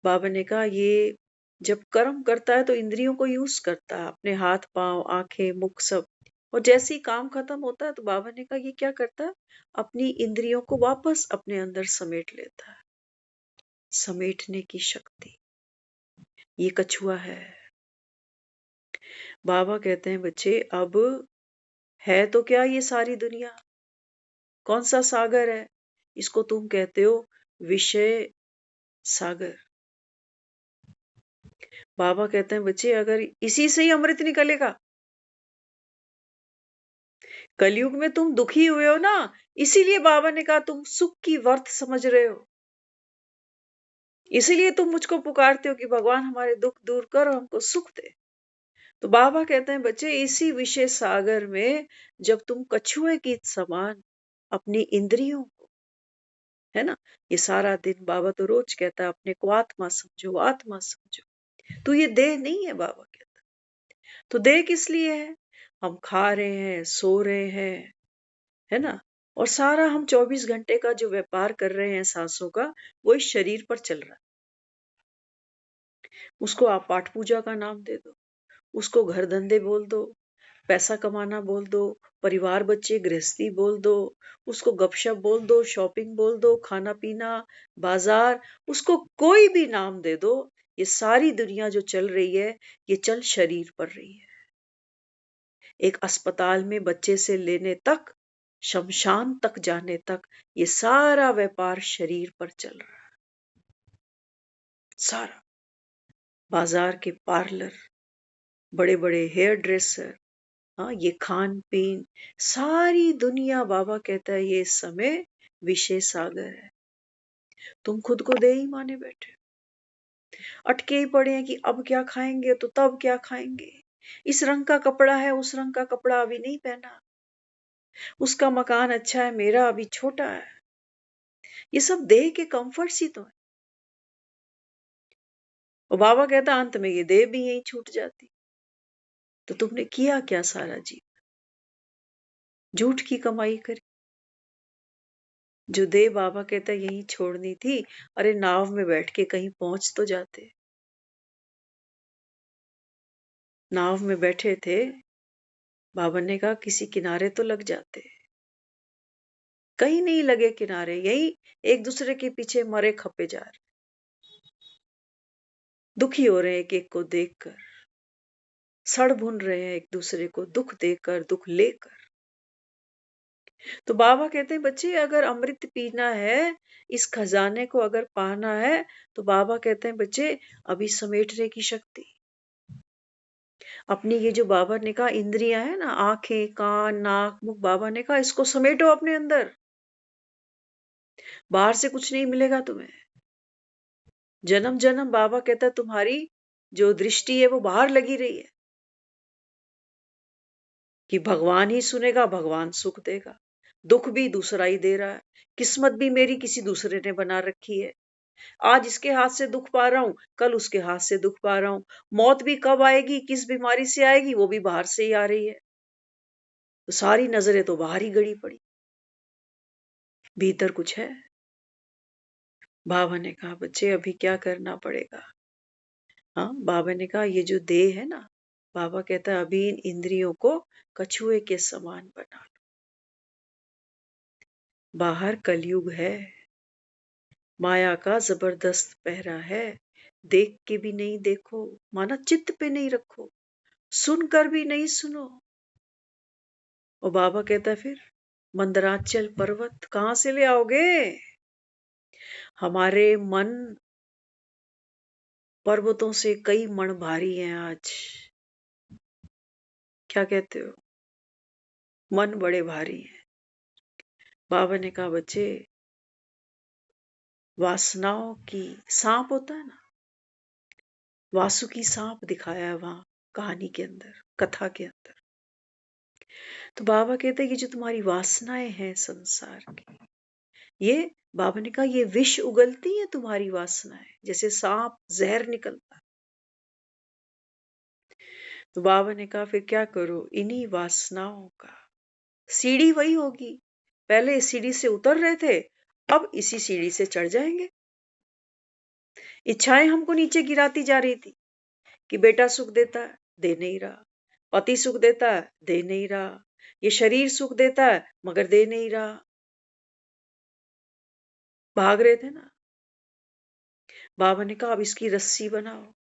बाबा ने कहा ये जब कर्म करता है तो इंद्रियों को यूज करता है, अपने हाथ पांव आंखें मुख सब, और जैसे ही काम खत्म होता है तो बाबा ने कहा ये क्या करता है? अपनी इंद्रियों को वापस अपने अंदर समेट लेता है। समेटने की शक्ति, ये कछुआ है। बाबा कहते हैं बच्चे अब है तो क्या ये सारी दुनिया? कौन सा सागर है? इसको तुम कहते हो विषय सागर। बाबा कहते हैं बच्चे अगर इसी से ही अमृत निकलेगा, कलयुग में तुम दुखी हुए हो ना, इसीलिए बाबा ने कहा तुम सुख की वर्थ समझ रहे हो, इसीलिए तुम मुझको पुकारते हो कि भगवान हमारे दुख दूर कर और हमको सुख दे। तो बाबा कहते हैं बच्चे इसी विषय सागर में जब तुम कछुए की समान अपनी इंद्रियों को, है ना, ये सारा दिन बाबा तो रोज कहता है अपने को आत्मा समझो, आत्मा समझो। तो ये देह नहीं है, बाबा कहता। तो देह किस लिए है? हम खा रहे हैं, सो रहे हैं, है ना, और सारा हम 24 घंटे का जो व्यापार कर रहे हैं सांसों का, वो इस शरीर पर चल रहा है। उसको आप पाठ पूजा का नाम दे दो, उसको घर धंधे बोल दो, पैसा कमाना बोल दो, परिवार बच्चे गृहस्थी बोल दो, उसको गपशप बोल दो, शॉपिंग बोल दो, खाना पीना, बाजार, उसको कोई भी नाम दे दो, ये सारी दुनिया जो चल रही है ये चल शरीर पर रही है। एक अस्पताल में बच्चे से लेने तक, शमशान तक जाने तक, ये सारा व्यापार शरीर पर चल रहा है। सारा बाजार के पार्लर, बड़े बड़े हेयर ड्रेसर, हाँ, ये खान पीन, सारी दुनिया बाबा कहता है ये इस समय विषय सागर है। तुम खुद को दे ही माने बैठे, अटके ही पड़े हैं कि अब क्या खाएंगे तो तब क्या खाएंगे, इस रंग का कपड़ा है, उस रंग का कपड़ा अभी नहीं पहना, उसका मकान अच्छा है, मेरा अभी छोटा है। ये सब देह के कंफर्ट्स ही तो है। और बाबा कहता अंत में ये देह भी यहीं छूट जाती। तो तुमने किया क्या सारा जीवन? झूठ की कमाई करी। जो दे बाबा कहता यही छोड़नी थी, अरे नाव में बैठ के कहीं पहुंच तो जाते। नाव में बैठे थे, बाबा ने कहा किसी किनारे तो लग जाते। कहीं नहीं लगे किनारे, यही एक दूसरे के पीछे मरे खपे जा रहे, दुखी हो रहे हैं एक एक को देखकर, सड़ भुन रहे हैं एक दूसरे को दुख देकर, दुख लेकर। तो बाबा कहते हैं बच्चे अगर अमृत पीना है, इस खजाने को अगर पाना है, तो बाबा कहते हैं बच्चे अभी समेटने की शक्ति, अपनी ये जो बाबा ने कहा इंद्रियां है ना, आंखें, कान, नाक, मुख, बाबा ने कहा इसको समेटो अपने अंदर। बाहर से कुछ नहीं मिलेगा तुम्हें। जन्म जन्म बाबा कहता है तुम्हारी जो दृष्टि है वो बाहर लगी रही है, कि भगवान ही सुनेगा, भगवान सुख देगा। दुख भी दूसरा ही दे रहा है, किस्मत भी मेरी किसी दूसरे ने बना रखी है। आज इसके हाथ से दुख पा रहा हूं, कल उसके हाथ से दुख पा रहा हूं। मौत भी कब आएगी, किस बीमारी से आएगी, वो भी बाहर से ही आ रही है। तो सारी नजरें तो बाहर ही गड़ी पड़ी, भीतर कुछ है। बाबा ने कहा बच्चे अभी क्या करना पड़ेगा। हाँ, बाबा ने कहा ये जो देह है ना, बाबा कहता है अभी इन इंद्रियों को कछुए के समान बना लो। बाहर कलयुग है, माया का जबरदस्त पहरा है। देख के भी नहीं देखो, माना चित्त पे नहीं रखो, सुनकर भी नहीं सुनो। और बाबा कहता है फिर मंदराचल पर्वत कहां से ले आओगे? हमारे मन पर्वतों से कई मण भारी हैं आज। क्या कहते हो? मन बड़े भारी हैं। बाबा ने कहा बच्चे वासनाओं की सांप होता है ना, वासुकी सांप दिखाया है वहां कहानी के अंदर, कथा के अंदर। तो बाबा कहते हैं कि जो तुम्हारी वासनाएं हैं संसार की, ये बाबा ने कहा ये विष उगलती है तुम्हारी वासनाएं, जैसे सांप जहर निकलता। तो बाबा ने कहा फिर क्या करो, इन्हीं वासनाओं का सीढ़ी वही होगी। पहले इस सीढ़ी से उतर रहे थे, अब इसी सीढ़ी से चढ़ जाएंगे। इच्छाएं हमको नीचे गिराती जा रही थी कि बेटा सुख देता है, दे नहीं रहा, पति सुख देता है, दे नहीं रहा, ये शरीर सुख देता है मगर दे नहीं रहा। भाग रहे थे ना। बाबा ने कहा अब इसकी रस्सी बनाओ,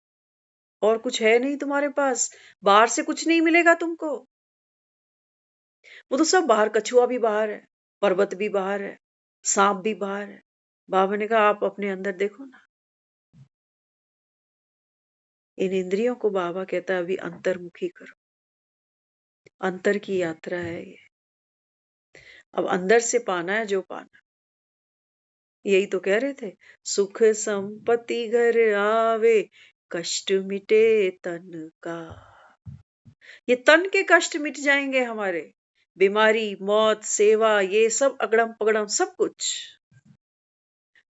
और कुछ है नहीं तुम्हारे पास, बाहर से कुछ नहीं मिलेगा तुमको। वो तो सब बाहर, कछुआ भी बाहर है, पर्वत भी बाहर है, सांप भी बाहर है। बाबा ने कहा आप अपने अंदर देखो ना। इन इंद्रियों को बाबा कहता है अभी अंतर्मुखी करो, अंतर की यात्रा है ये। अब अंदर से पाना है जो पाना। यही तो कह रहे थे, सुख संपत्ति घर आवे, कष्ट मिटे तन का। ये तन के कष्ट मिट जाएंगे हमारे, बीमारी, मौत, सेवा, ये सब अगड़म पगड़म सब कुछ।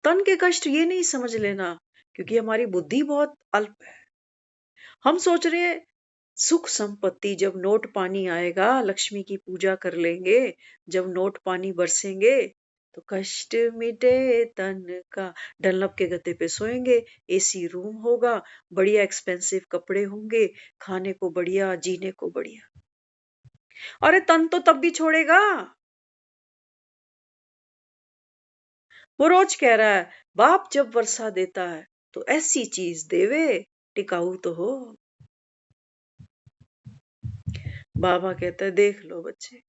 तन के कष्ट ये नहीं समझ लेना, क्योंकि हमारी बुद्धि बहुत अल्प है। हम सोच रहे हैं सुख संपत्ति, जब नोट पानी आएगा लक्ष्मी की पूजा कर लेंगे, जब नोट पानी बरसेंगे तो कष्ट मिटे तन का, डनलप के गद्दे पे सोएंगे, एसी रूम होगा, बढ़िया एक्सपेंसिव कपड़े होंगे, खाने को बढ़िया, जीने को बढ़िया। अरे तन तो तब भी छोड़ेगा। वो रोज कह रहा है बाप जब वर्षा देता है तो ऐसी चीज देवे टिकाऊ तो हो। बाबा कहता है देख लो बच्चे,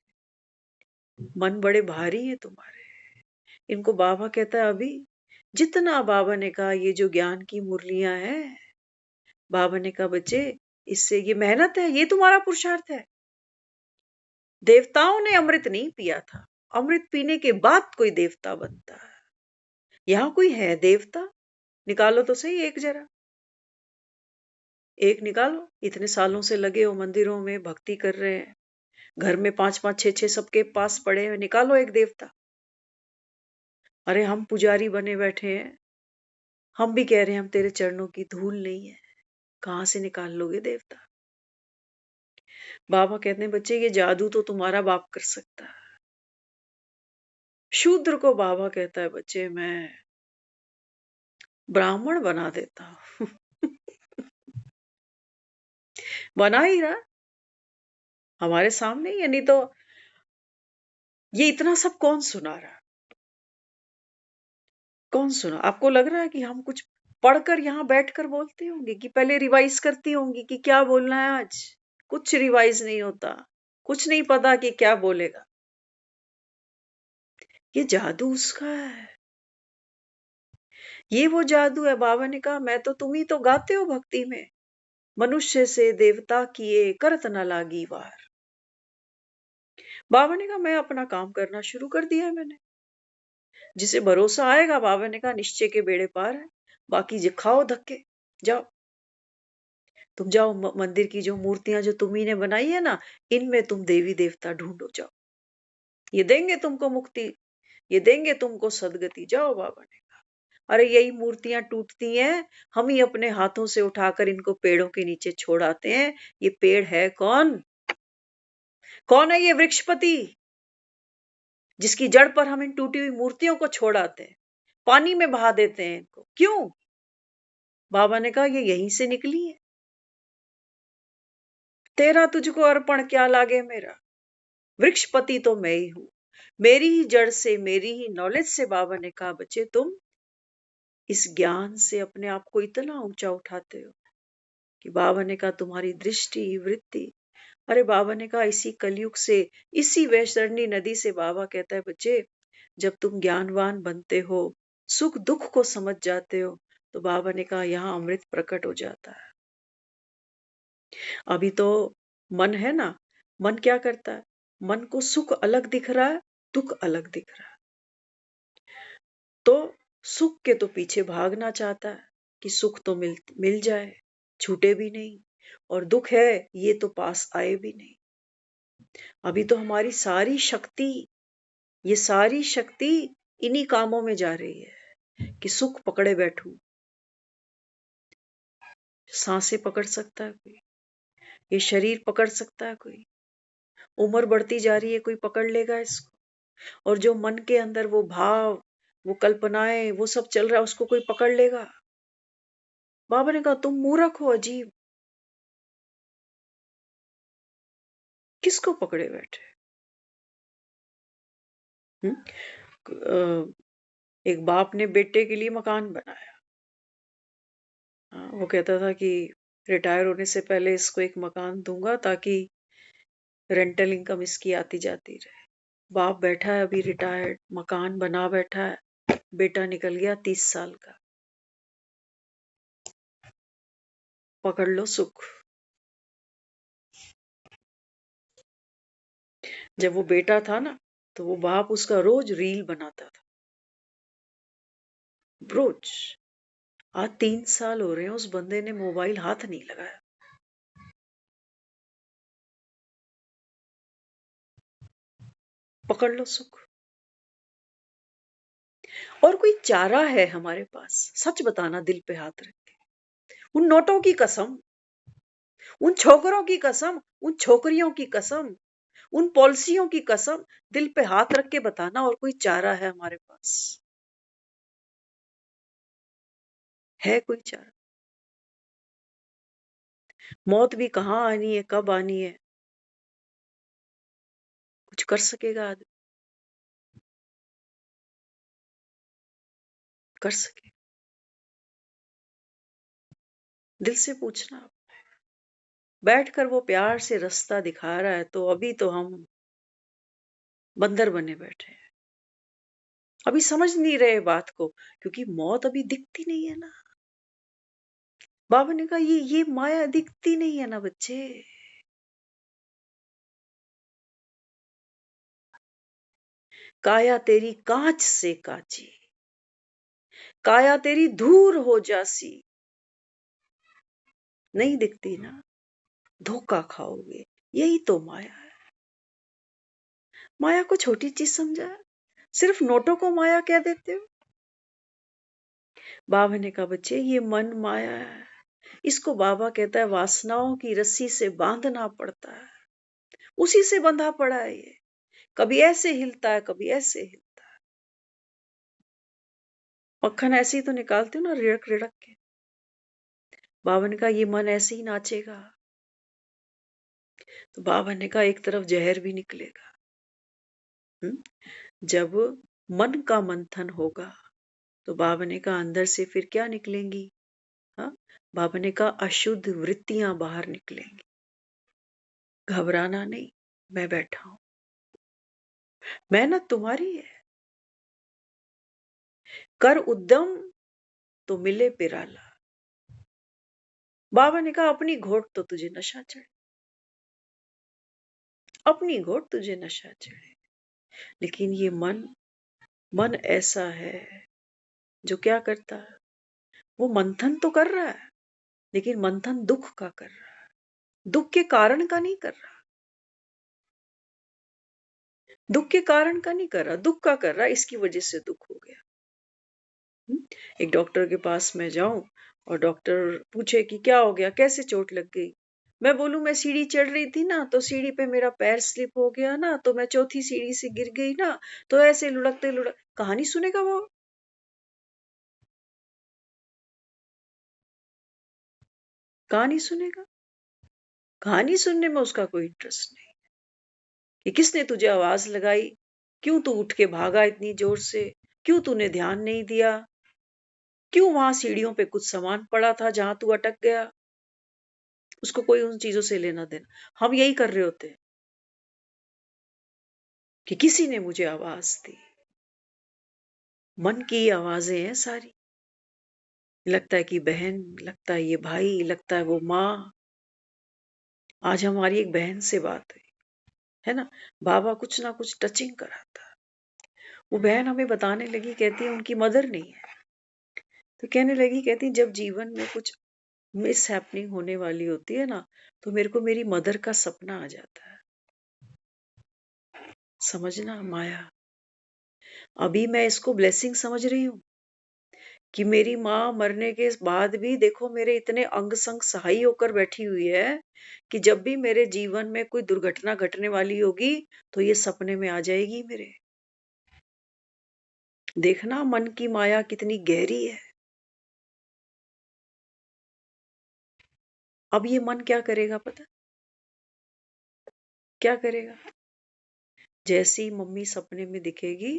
मन बड़े भारी है तुम्हारे। इनको बाबा कहता है अभी जितना बाबा ने कहा ये जो ज्ञान की मुरलियां हैं, बाबा ने कहा बच्चे इससे ये मेहनत है, ये तुम्हारा पुरुषार्थ है। देवताओं ने अमृत नहीं पिया था, अमृत पीने के बाद कोई देवता बनता है। यहां कोई है देवता? निकालो तो सही एक जरा, एक निकालो। इतने सालों से लगे हो मंदिरों में, भक्ति कर रहे हैं, घर में 5-5 6-6 सबके पास पड़े हैं, निकालो एक देवता। अरे हम पुजारी बने बैठे हैं, हम भी कह रहे हैं हम तेरे चरणों की धूल नहीं है, कहां से निकाल लोगे देवता? बाबा कहते हैं बच्चे ये जादू तो तुम्हारा बाप कर सकता है। शूद्र को बाबा कहता है बच्चे मैं ब्राह्मण बना देता हूं। बना ही रहा हमारे सामने ही है, नहीं तो ये इतना सब कौन सुना रहा? कौन सुना? आपको लग रहा है कि हम कुछ पढ़कर यहाँ बैठकर बोलते होंगे कि पहले रिवाइज करती होंगी कि क्या बोलना है आज? कुछ रिवाइज नहीं होता, कुछ नहीं पता कि क्या बोलेगा। ये जादू उसका है, ये वो जादू है। बाबा ने कहा मैं तो तुम ही तो गाते हो भक्ति में, मनुष्य से देवता किए करत न लागी वार। बाबा ने कहा मैं अपना काम करना शुरू कर दिया है मैंने, जिसे भरोसा आएगा बाबा ने कहा निश्चय के बेड़े पार है, बाकी जे खाओ धक्के, जाओ तुम जाओ मंदिर की जो मूर्तियां जो तुम्ही ने बनाई है ना, इनमें तुम देवी देवता ढूंढो, जाओ ये देंगे तुमको मुक्ति, ये देंगे तुमको सदगति, जाओ बाबा ने कहा। अरे यही मूर्तियां टूटती हैं, हम ही अपने हाथों से उठाकर इनको पेड़ों के नीचे छोड़ आते हैं। ये पेड़ है कौन? कौन है ये वृक्षपति जिसकी जड़ पर हम इन टूटी हुई मूर्तियों को छोड़ आते हैं, पानी में बहा देते हैं इनको? क्यों? बाबा ने कहा ये यहीं से निकली है। तेरा तुझको अर्पण क्या लागे मेरा, वृक्षपति तो मैं ही हूं, मेरी ही जड़ से, मेरी ही नॉलेज से। बाबा ने कहा बच्चे तुम इस ज्ञान से अपने आप को इतना ऊंचा उठाते हो कि बाबा ने कहा तुम्हारी दृष्टि वृत्ति। अरे बाबा ने कहा इसी कलयुग से, इसी वैतरणी नदी से बाबा कहता है बच्चे जब तुम ज्ञानवान बनते हो, सुख दुख को समझ जाते हो, तो बाबा ने कहा यहाँ अमृत प्रकट हो जाता है। अभी तो मन है ना, मन क्या करता है? मन को सुख अलग दिख रहा है, दुख अलग दिख रहा है, तो सुख के तो पीछे भागना चाहता है कि सुख तो मिल जाए, छूटे भी नहीं, और दुख है ये तो पास आए भी नहीं। अभी तो हमारी सारी शक्ति, ये सारी शक्ति इन्हीं कामों में जा रही है कि सुख पकड़े बैठूं। सांसें पकड़ सकता है कोई, ये शरीर पकड़ सकता है कोई, उम्र बढ़ती जा रही है कोई पकड़ लेगा इसको, और जो मन के अंदर वो भाव, वो कल्पनाएं, वो सब चल रहा है उसको कोई पकड़ लेगा? बाबा ने कहा तुम मूर्ख हो, अजीब, किसको पकड़े बैठे? एक बाप ने बेटे के लिए मकान बनाया। वो कहता था कि रिटायर होने से पहले इसको एक मकान दूंगा ताकि रेंटल इनकम इसकी आती जाती रहे। बाप बैठा है अभी रिटायर्ड, मकान बना बैठा है, बेटा निकल गया 30 साल का। पकड़ लो सुख। जब वो बेटा था ना, तो वो बाप उसका रोज रील बनाता था, रोज। आज 3 साल हो रहे हैं उस बंदे ने मोबाइल हाथ नहीं लगाया। पकड़ लो सुख। और कोई चारा है हमारे पास? सच बताना दिल पे हाथ रख के, उन नोटों की कसम, उन छोकरों की कसम, उन छोकरियों की कसम, उन पॉलिसियों की कसम, दिल पे हाथ रख के बताना और कोई चारा है हमारे पास? है कोई चारा? मौत भी कहाँ आनी है, कब आनी है, कुछ कर सकेगा आदमी? कर सके? दिल से पूछना। बैठकर वो प्यार से रास्ता दिखा रहा है, तो अभी तो हम बंदर बने बैठे हैं, अभी समझ नहीं रहे बात को, क्योंकि मौत अभी दिखती नहीं है ना। बाबा ने कहा ये माया दिखती नहीं है ना बच्चे। काया तेरी कांच से काची, काया तेरी धूर हो जासी, नहीं दिखती ना, धोखा खाओगे, यही तो माया है। माया को छोटी चीज समझा है, सिर्फ नोटों को माया कह देते हो। बाबा ने कहा बच्चे ये मन माया है, इसको बाबा कहता है वासनाओं की रस्सी से बांधना पड़ता है, उसी से बंधा पड़ा है ये, कभी ऐसे हिलता है कभी ऐसे हिलता है। मक्खन ऐसे ही तो निकालते हो ना, रिड़क रिड़क के। बाबा ने कहा ये मन ऐसे ही नाचेगा, तो बाबा ने कहा एक तरफ जहर भी निकलेगा। जब मन का मंथन होगा तो बाबा ने कहा अंदर से फिर क्या निकलेंगी? हाँ, बाबा ने कहा अशुद्ध वृत्तियां बाहर निकलेंगी। घबराना नहीं, मैं बैठा हूं, मेहनत तुम्हारी है, कर उद्यम तो मिले पिराला। बाबा ने कहा अपनी घोट तो तुझे नशा चढ़े, अपनी घोट तुझे नशा चढ़े। लेकिन ये मन ऐसा है जो क्या करता है, वो मंथन तो कर रहा है, लेकिन मंथन दुख का कर रहा है, दुख के कारण का नहीं कर रहा, दुख के कारण का नहीं कर रहा, दुख का कर रहा, इसकी वजह से दुख हो गया। एक डॉक्टर के पास मैं जाऊं और डॉक्टर पूछे कि क्या हो गया, कैसे चोट लग गई? मैं बोलूं मैं सीढ़ी चढ़ रही थी ना, तो सीढ़ी पे मेरा पैर स्लिप हो गया ना, तो मैं चौथी सीढ़ी से गिर गई ना, तो ऐसे लुढ़कते लुढ़क कहानी सुनेगा वो? कहानी सुनेगा? कहानी सुनने में उसका कोई इंटरेस्ट नहीं कि किसने तुझे आवाज लगाई, क्यों तू उठ के भागा इतनी जोर से, क्यों तूने ध्यान नहीं दिया, क्यों वहां सीढ़ियों पे कुछ सामान पड़ा था जहां तू अटक गया। उसको कोई उन चीजों से लेना देना। हम यही कर रहे होते हैं कि किसी ने मुझे आवाज दी, मन की आवाजें हैं सारी, लगता है कि बहन, लगता है ये भाई, लगता है वो माँ। आज हमारी एक बहन से बात हुई है ना, बाबा कुछ ना कुछ टचिंग कराता है। वो बहन हमें बताने लगी, कहती है उनकी मदर नहीं है, तो कहने लगी, कहती जब जीवन में कुछ मिस हैपनिंग होने वाली होती है ना, तो मेरे को मेरी मदर का सपना आ जाता है। समझना माया, अभी मैं इसको ब्लेसिंग समझ रही हूँ कि मेरी माँ मरने के बाद भी देखो मेरे इतने अंग संग सहाय होकर बैठी हुई है कि जब भी मेरे जीवन में कोई दुर्घटना घटने वाली होगी तो ये सपने में आ जाएगी मेरे। देखना मन की माया कितनी गहरी है। अब ये मन क्या करेगा पता? क्या करेगा? जैसी मम्मी सपने में दिखेगी,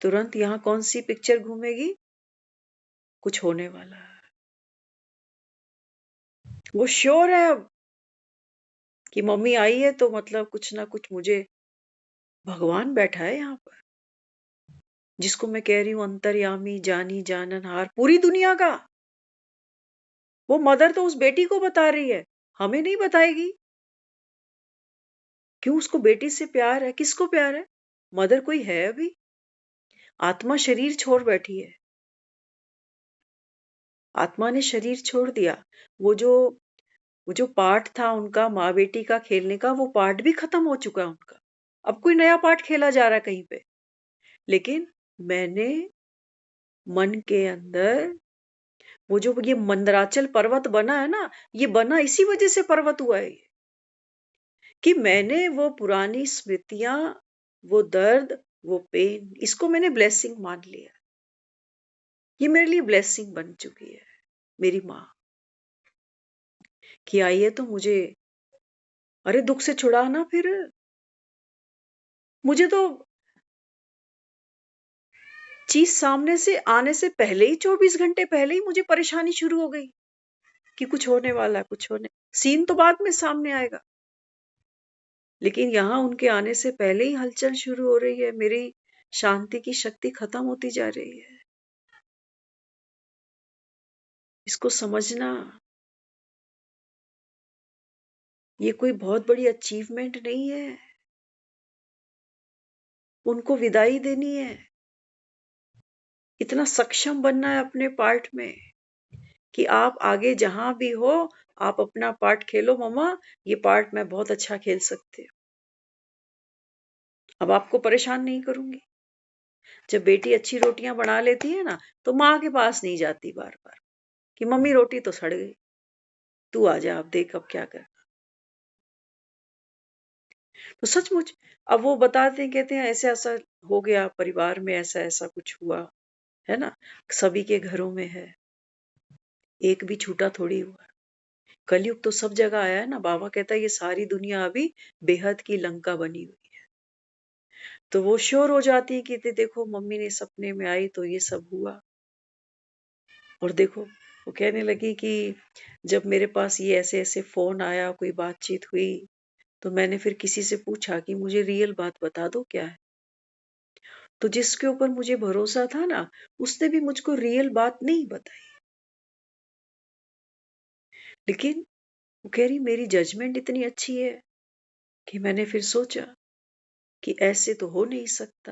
तुरंत यहां कौन सी पिक्चर घूमेगी? कुछ होने वाला है। वो श्योर है अब कि मम्मी आई है तो मतलब कुछ ना कुछ मुझे भगवान बैठा है यहाँ पर, जिसको मैं कह रही हूं अंतर्यामी, जानी जाननहार पूरी दुनिया का। वो मदर तो उस बेटी को बता रही है, हमें नहीं बताएगी। क्यों? उसको बेटी से प्यार है। किसको प्यार है? मदर कोई है अभी? आत्मा शरीर छोड़ बैठी है, आत्मा ने शरीर छोड़ दिया। वो जो वो जो पार्ट था उनका माँ बेटी का खेलने का, वो पार्ट भी खत्म हो चुका है उनका। अब कोई नया पार्ट खेला जा रहा है कहीं पे। लेकिन मैंने मन के अंदर वो जो ये मंदराचल पर्वत बना है ना, ये बना इसी वजह से पर्वत हुआ है कि मैंने वो पुरानी स्मृतियां, वो दर्द, वो पेन, इसको मैंने ब्लेसिंग मान लिया। ये मेरे लिए ब्लेसिंग बन चुकी है, मेरी माँ कि आई है तो मुझे, अरे दुख से छुड़ाना। फिर मुझे तो चीज सामने से आने से पहले ही 24 घंटे पहले ही मुझे परेशानी शुरू हो गई कि कुछ होने वाला है, कुछ होने। सीन तो बाद में सामने आएगा, लेकिन यहाँ उनके आने से पहले ही हलचल शुरू हो रही है, मेरी शांति की शक्ति खत्म होती जा रही है। इसको समझना, ये कोई बहुत बड़ी अचीवमेंट नहीं है। उनको विदाई देनी है, इतना सक्षम बनना है अपने पार्ट में कि आप आगे जहां भी हो, आप अपना पार्ट खेलो। मम्मा ये पार्ट मैं बहुत अच्छा खेल सकती हूँ, अब आपको परेशान नहीं करूंगी। जब बेटी अच्छी रोटियां बना लेती है ना, तो माँ के पास नहीं जाती बार बार, कि मम्मी रोटी तो सड़ गई, तू आ जा, अब देख अब क्या कर। तो सचमुच अब वो बताते हैं, कहते हैं ऐसे ऐसा हो गया परिवार में, ऐसा ऐसा कुछ हुआ है ना, सभी के घरों में है, एक भी छूटा थोड़ी हुआ। कलयुग तो सब जगह आया है ना। बाबा कहता है ये सारी दुनिया अभी बेहद की लंका बनी हुई है। तो वो श्योर हो जाती है कि देखो मम्मी ने सपने में आई तो ये सब हुआ। और देखो वो कहने लगी कि जब मेरे पास ये ऐसे ऐसे फोन आया, कोई बातचीत हुई, तो मैंने फिर किसी से पूछा कि मुझे रियल बात बता दो क्या है। तो जिसके ऊपर मुझे भरोसा था ना, उसने भी मुझको रियल बात नहीं बताई। लेकिन वो कह रही मेरी जजमेंट इतनी अच्छी है कि मैंने फिर सोचा कि ऐसे तो हो नहीं सकता,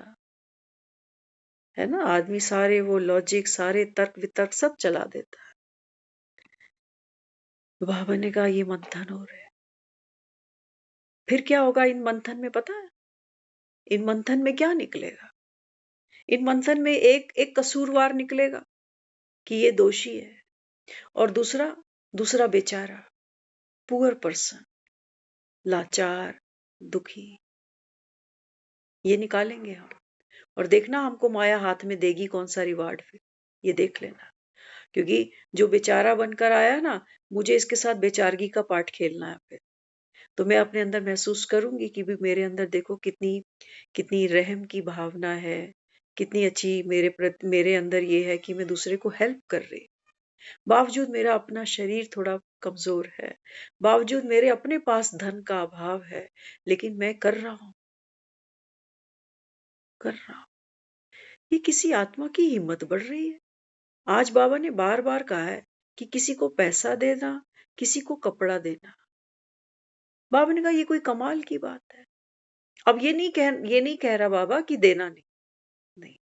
है ना। आदमी सारे वो लॉजिक, सारे तर्क वितर्क सब चला देता है। तो बाबा ने कहा ये मंथन हो रहे हैं। फिर क्या होगा इन मंथन में पता है? इन मंथन में क्या निकलेगा? इन मंथन में एक एक कसूरवार निकलेगा कि ये दोषी है, और दूसरा दूसरा बेचारा, पुअर पर्सन, लाचार, दुखी, ये निकालेंगे हम। और देखना हमको माया हाथ में देगी कौन सा रिवार्ड, फिर ये देख लेना। क्योंकि जो बेचारा बनकर आया ना, मुझे इसके साथ बेचारगी का पार्ट खेलना है फिर। तो मैं अपने अंदर महसूस करूंगी कि भी मेरे अंदर देखो कितनी कितनी रहम की भावना है, कितनी अच्छी मेरे अंदर ये है कि मैं दूसरे को हेल्प कर रही। बावजूद मेरा अपना शरीर थोड़ा कमजोर है, बावजूद मेरे अपने पास धन का अभाव है, लेकिन मैं कर रहा हूं, कर रहा हूं। ये किसी आत्मा की हिम्मत बढ़ रही है। आज बाबा ने बार बार कहा है कि किसी को पैसा देना, किसी को कपड़ा देना। बाबा ने कहा ये कोई कमाल की बात है। अब ये नहीं कह रहा बाबा कि देना नहीं, नहीं।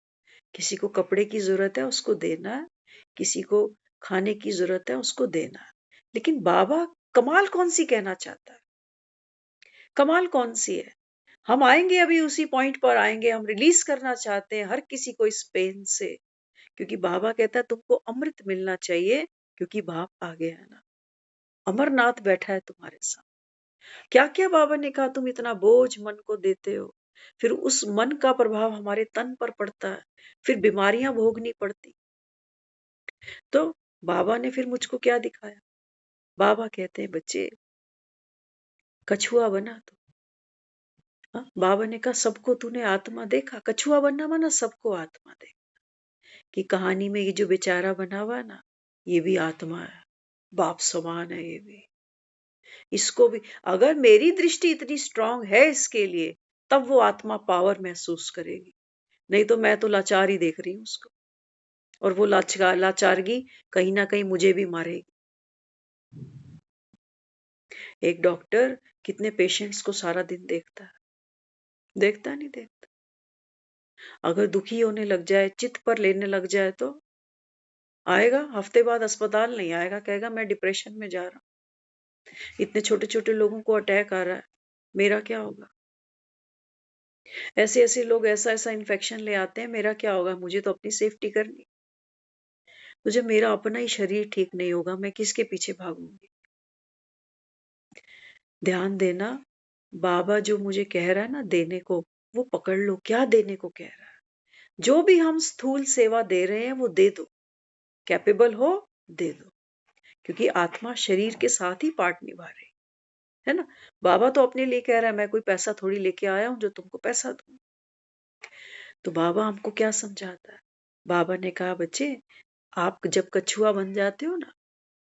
किसी को कपड़े की जरूरत है उसको देना है, किसी को खाने की जरूरत है उसको देना है। लेकिन बाबा कमाल कौन सी कहना चाहता है? कमाल कौन सी है? हम आएंगे, अभी उसी पॉइंट पर आएंगे। हम रिलीज करना चाहते हैं हर किसी को इस पेन से, क्योंकि बाबा कहता है तुमको अमृत मिलना चाहिए, क्योंकि बाप आ गया है ना। अमरनाथ बैठा है तुम्हारे साथ। क्या क्या बाबा ने कहा, तुम इतना बोझ मन को देते हो, फिर उस मन का प्रभाव हमारे तन पर पड़ता है, फिर बीमारियां भोगनी पड़ती। तो बाबा ने फिर मुझको क्या दिखाया? बाबा कहते हैं बच्चे कछुआ बना तो। हाँ? बाबा ने कहा सबको तूने आत्मा देखा, कछुआ बनना माना सबको आत्मा देखा। कि कहानी में ये जो बेचारा बना हुआ है ना, ये भी आत्मा है, बाप समान है ये भी। इसको भी अगर मेरी दृष्टि इतनी स्ट्रांग है इसके लिए, तब वो आत्मा पावर महसूस करेगी। नहीं तो मैं तो लाचार ही देख रही हूँ उसको, और वो लाचारगी कहीं ना कहीं मुझे भी मारेगी। एक डॉक्टर कितने पेशेंट्स को सारा दिन देखता है? देखता नहीं देखता। अगर दुखी होने लग जाए, चित्त पर लेने लग जाए, तो आएगा हफ्ते बाद अस्पताल नहीं आएगा, कहेगा मैं डिप्रेशन में जा रहा हूँ, इतने छोटे छोटे लोगों को अटैक आ रहा है, मेरा क्या होगा? ऐसे ऐसे लोग ऐसा ऐसा इन्फेक्शन ले आते हैं, मेरा क्या होगा? मुझे तो अपनी सेफ्टी करनी। तो जब मेरा अपना ही शरीर ठीक नहीं होगा, मैं किसके पीछे भागूंगी? ध्यान देना, बाबा जो मुझे कह रहा है ना देने को, वो पकड़ लो। क्या देने को कह रहा है? जो भी हम स्थूल सेवा दे रहे हैं वो दे दो, कैपेबल हो दे दो, क्योंकि आत्मा शरीर के साथ ही पार्ट निभा रही है ना। बाबा तो अपने लिए कह रहा है, मैं कोई पैसा थोड़ी लेके आया हूं जो तुमको पैसा दूं। तो बाबा हमको क्या समझाता है? बाबा ने कहा बच्चे, आप जब कछुआ बन जाते हो ना,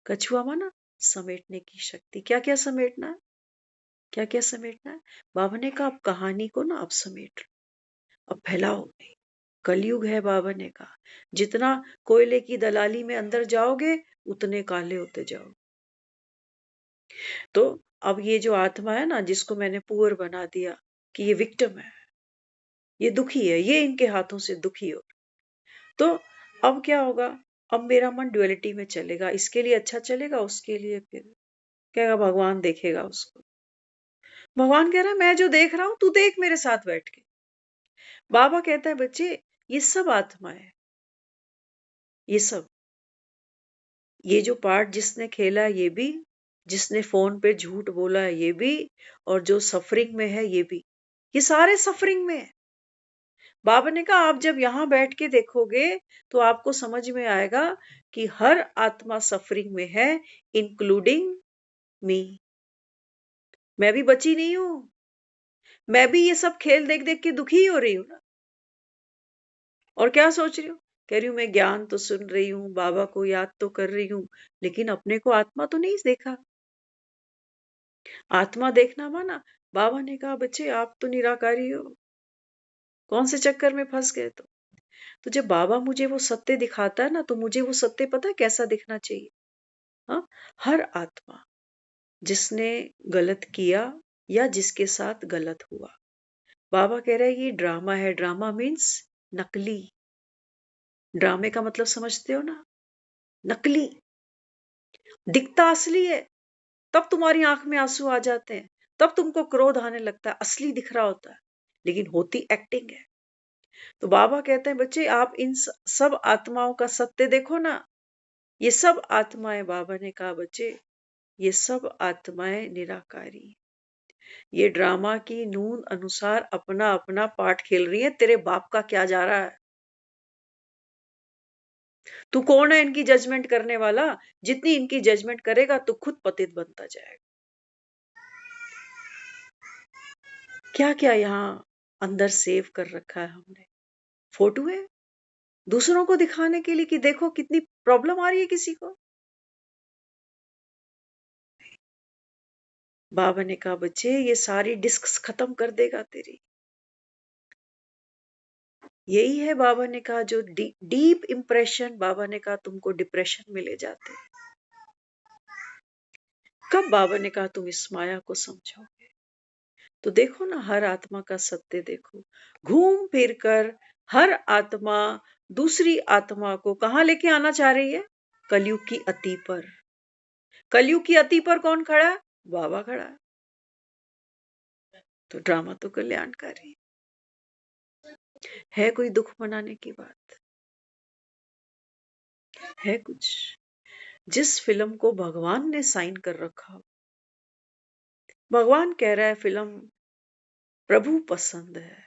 कछुआ माना समेटने की शक्ति। क्या क्या समेटना है? क्या क्या समेटना है? बाबा ने कहा अब कहानी को ना अब समेट लो, अब फैलाओ नहीं। कलयुग है, बाबा ने कहा जितना कोयले की दलाली में अंदर जाओगे, उतने काले होते जाओ। तो अब ये जो आत्मा है ना, जिसको मैंने पुअर बना दिया कि ये विक्टिम है, ये दुखी है, ये इनके हाथों से दुखी हो, तो अब क्या होगा? अब मेरा मन ड्युअलिटी में चलेगा, इसके लिए अच्छा चलेगा, उसके लिए फिर कहेगा भगवान देखेगा उसको। भगवान कह रहा है मैं जो देख रहा हूं तू देख मेरे साथ बैठ के। बाबा कहता है बच्चे ये सब आत्मा है, ये सब ये जो पार्ट जिसने खेला है ये भी, जिसने फोन पे झूठ बोला है ये भी, और जो सफरिंग में है ये भी, ये सारे सफरिंग में है। बाबा ने कहा आप जब यहां बैठ के देखोगे तो आपको समझ में आएगा कि हर आत्मा सफरिंग में है, इंक्लूडिंग मी। मैं भी बची नहीं हूं, मैं भी ये सब खेल देख देख के दुखी हो रही हूं ना। और क्या सोच रही हूँ, कह रही हूँ मैं ज्ञान तो सुन रही हूँ, बाबा को याद तो कर रही हूँ, लेकिन अपने को आत्मा तो नहीं देखा। आत्मा देखना माना, बाबा ने कहा बच्चे आप तो निराकारी हो, कौन से चक्कर में फंस गए। तो जब बाबा मुझे वो सत्य दिखाता है ना, तो मुझे वो सत्य पता है कैसा दिखना चाहिए। हाँ, हर आत्मा जिसने गलत किया या जिसके साथ गलत हुआ, बाबा कह रहे हैं ये ड्रामा है। ड्रामा मीन्स नकली। ड्रामे का मतलब समझते हो ना, नकली। दिखता असली है, तब तुम्हारी आंख में आंसू आ जाते हैं, तब तुमको क्रोध आने लगता है, असली दिख रहा होता है, लेकिन होती एक्टिंग है। तो बाबा कहते हैं बच्चे आप इन सब आत्माओं का सत्य देखो ना, ये सब आत्माएं, बाबा ने कहा बच्चे ये सब आत्माएं निराकारी, ये ड्रामा की नून अनुसार अपना अपना पार्ट खेल रही है। तेरे बाप का क्या जा रहा है? तू कौन है इनकी जजमेंट करने वाला? जितनी इनकी जजमेंट करेगा तो खुद पतित बनता जाएगा। क्या क्या यहाँ अंदर सेव कर रखा है हमने। फोटो है दूसरों को दिखाने के लिए कि देखो कितनी प्रॉब्लम आ रही है किसी को। बाबा ने कहा बच्चे ये सारी डिस्क्स खत्म कर देगा तेरी। यही है बाबा ने कहा जो डीप इंप्रेशन, बाबा ने कहा तुमको डिप्रेशन में ले जाते हैं। कब बाबा ने कहा तुम इस माया को समझोगे? तो देखो ना, हर आत्मा का सत्य देखो। घूम फिर कर हर आत्मा दूसरी आत्मा को कहां लेके आना चाह रही है? कलयुग की अति पर। कलयुग की अति पर कौन खड़ा है? बाबा खड़ा है। तो ड्रामा तो कल्याणकारी है। कोई दुख मनाने की बात है? कुछ जिस फिल्म को भगवान ने साइन कर रखा हो, भगवान कह रहा है फिल्म प्रभु पसंद है।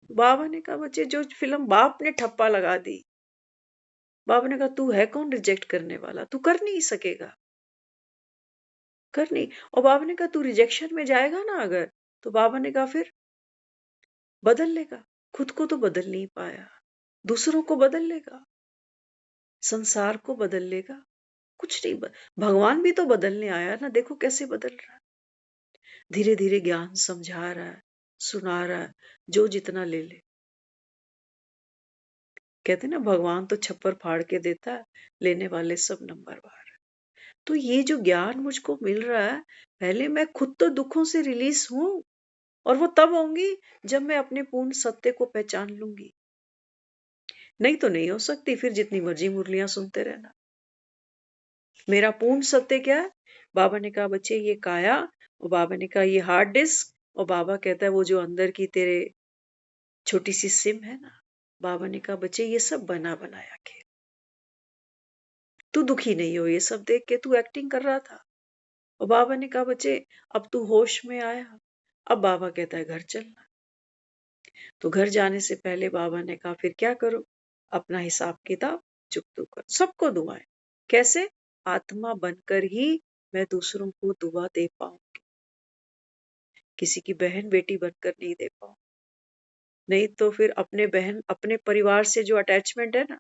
बाबा ने कहा बच्चे जो फिल्म बाप ने ठप्पा लगा दी, बाबा ने कहा तू है कौन रिजेक्ट करने वाला? तू कर नहीं सकेगा, कर नहीं। और बाबा ने कहा तू रिजेक्शन में जाएगा ना अगर, तो बाबा ने कहा फिर बदल लेगा। खुद को तो बदल नहीं पाया, दूसरों को बदल लेगा, संसार को बदल लेगा। कुछ नहीं भगवान भी तो बदलने आया ना, देखो कैसे बदल रहा है। धीरे धीरे ज्ञान समझा रहा है, सुना रहा है, जो जितना ले ले। कहते ना भगवान तो छप्पर फाड़ के देता है, लेने वाले सब नंबरवार। तो ये जो ज्ञान मुझको मिल रहा है, पहले मैं खुद तो दुखों से रिलीज हूं, और वो तब होंगी जब मैं अपने पूर्ण सत्य को पहचान लूंगी। नहीं तो नहीं हो सकती, फिर जितनी मर्जी मुरलियां सुनते रहना। मेरा पूर्ण सत्य क्या है? बाबा ने कहा बच्चे ये काया, और बाबा ने कहा ये हार्ड डिस्क, और बाबा कहता है वो जो अंदर की तेरे छोटी सी सिम है ना। बाबा ने कहा बच्चे ये सब बना बनाया खेल, तू दुखी नहीं हो ये सब देख के, तू एक्टिंग कर रहा था। और बाबा ने कहा बच्चे अब तू होश में आया, अब बाबा कहता है घर चलना। तो घर जाने से पहले बाबा ने कहा फिर क्या करो? अपना हिसाब किताब चुकतो करो, सबको दुआएं। कैसे? आत्मा बनकर ही मैं दूसरों को दुआ दे पाऊं, किसी की बहन बेटी बनकर नहीं दे पाऊं। नहीं तो फिर अपने बहन अपने परिवार से जो अटैचमेंट है ना,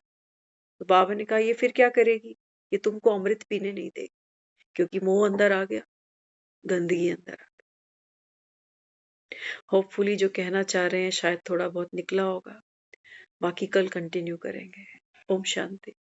तो बाबा ने कहा ये फिर क्या करेगी? ये तुमको अमृत पीने नहीं देगी, क्योंकि मोह अंदर आ गया, गंदगी अंदर आ गई। होपफुली जो कहना चाह रहे हैं शायद थोड़ा बहुत निकला होगा, बाकी कल कंटिन्यू करेंगे। ओम शांति।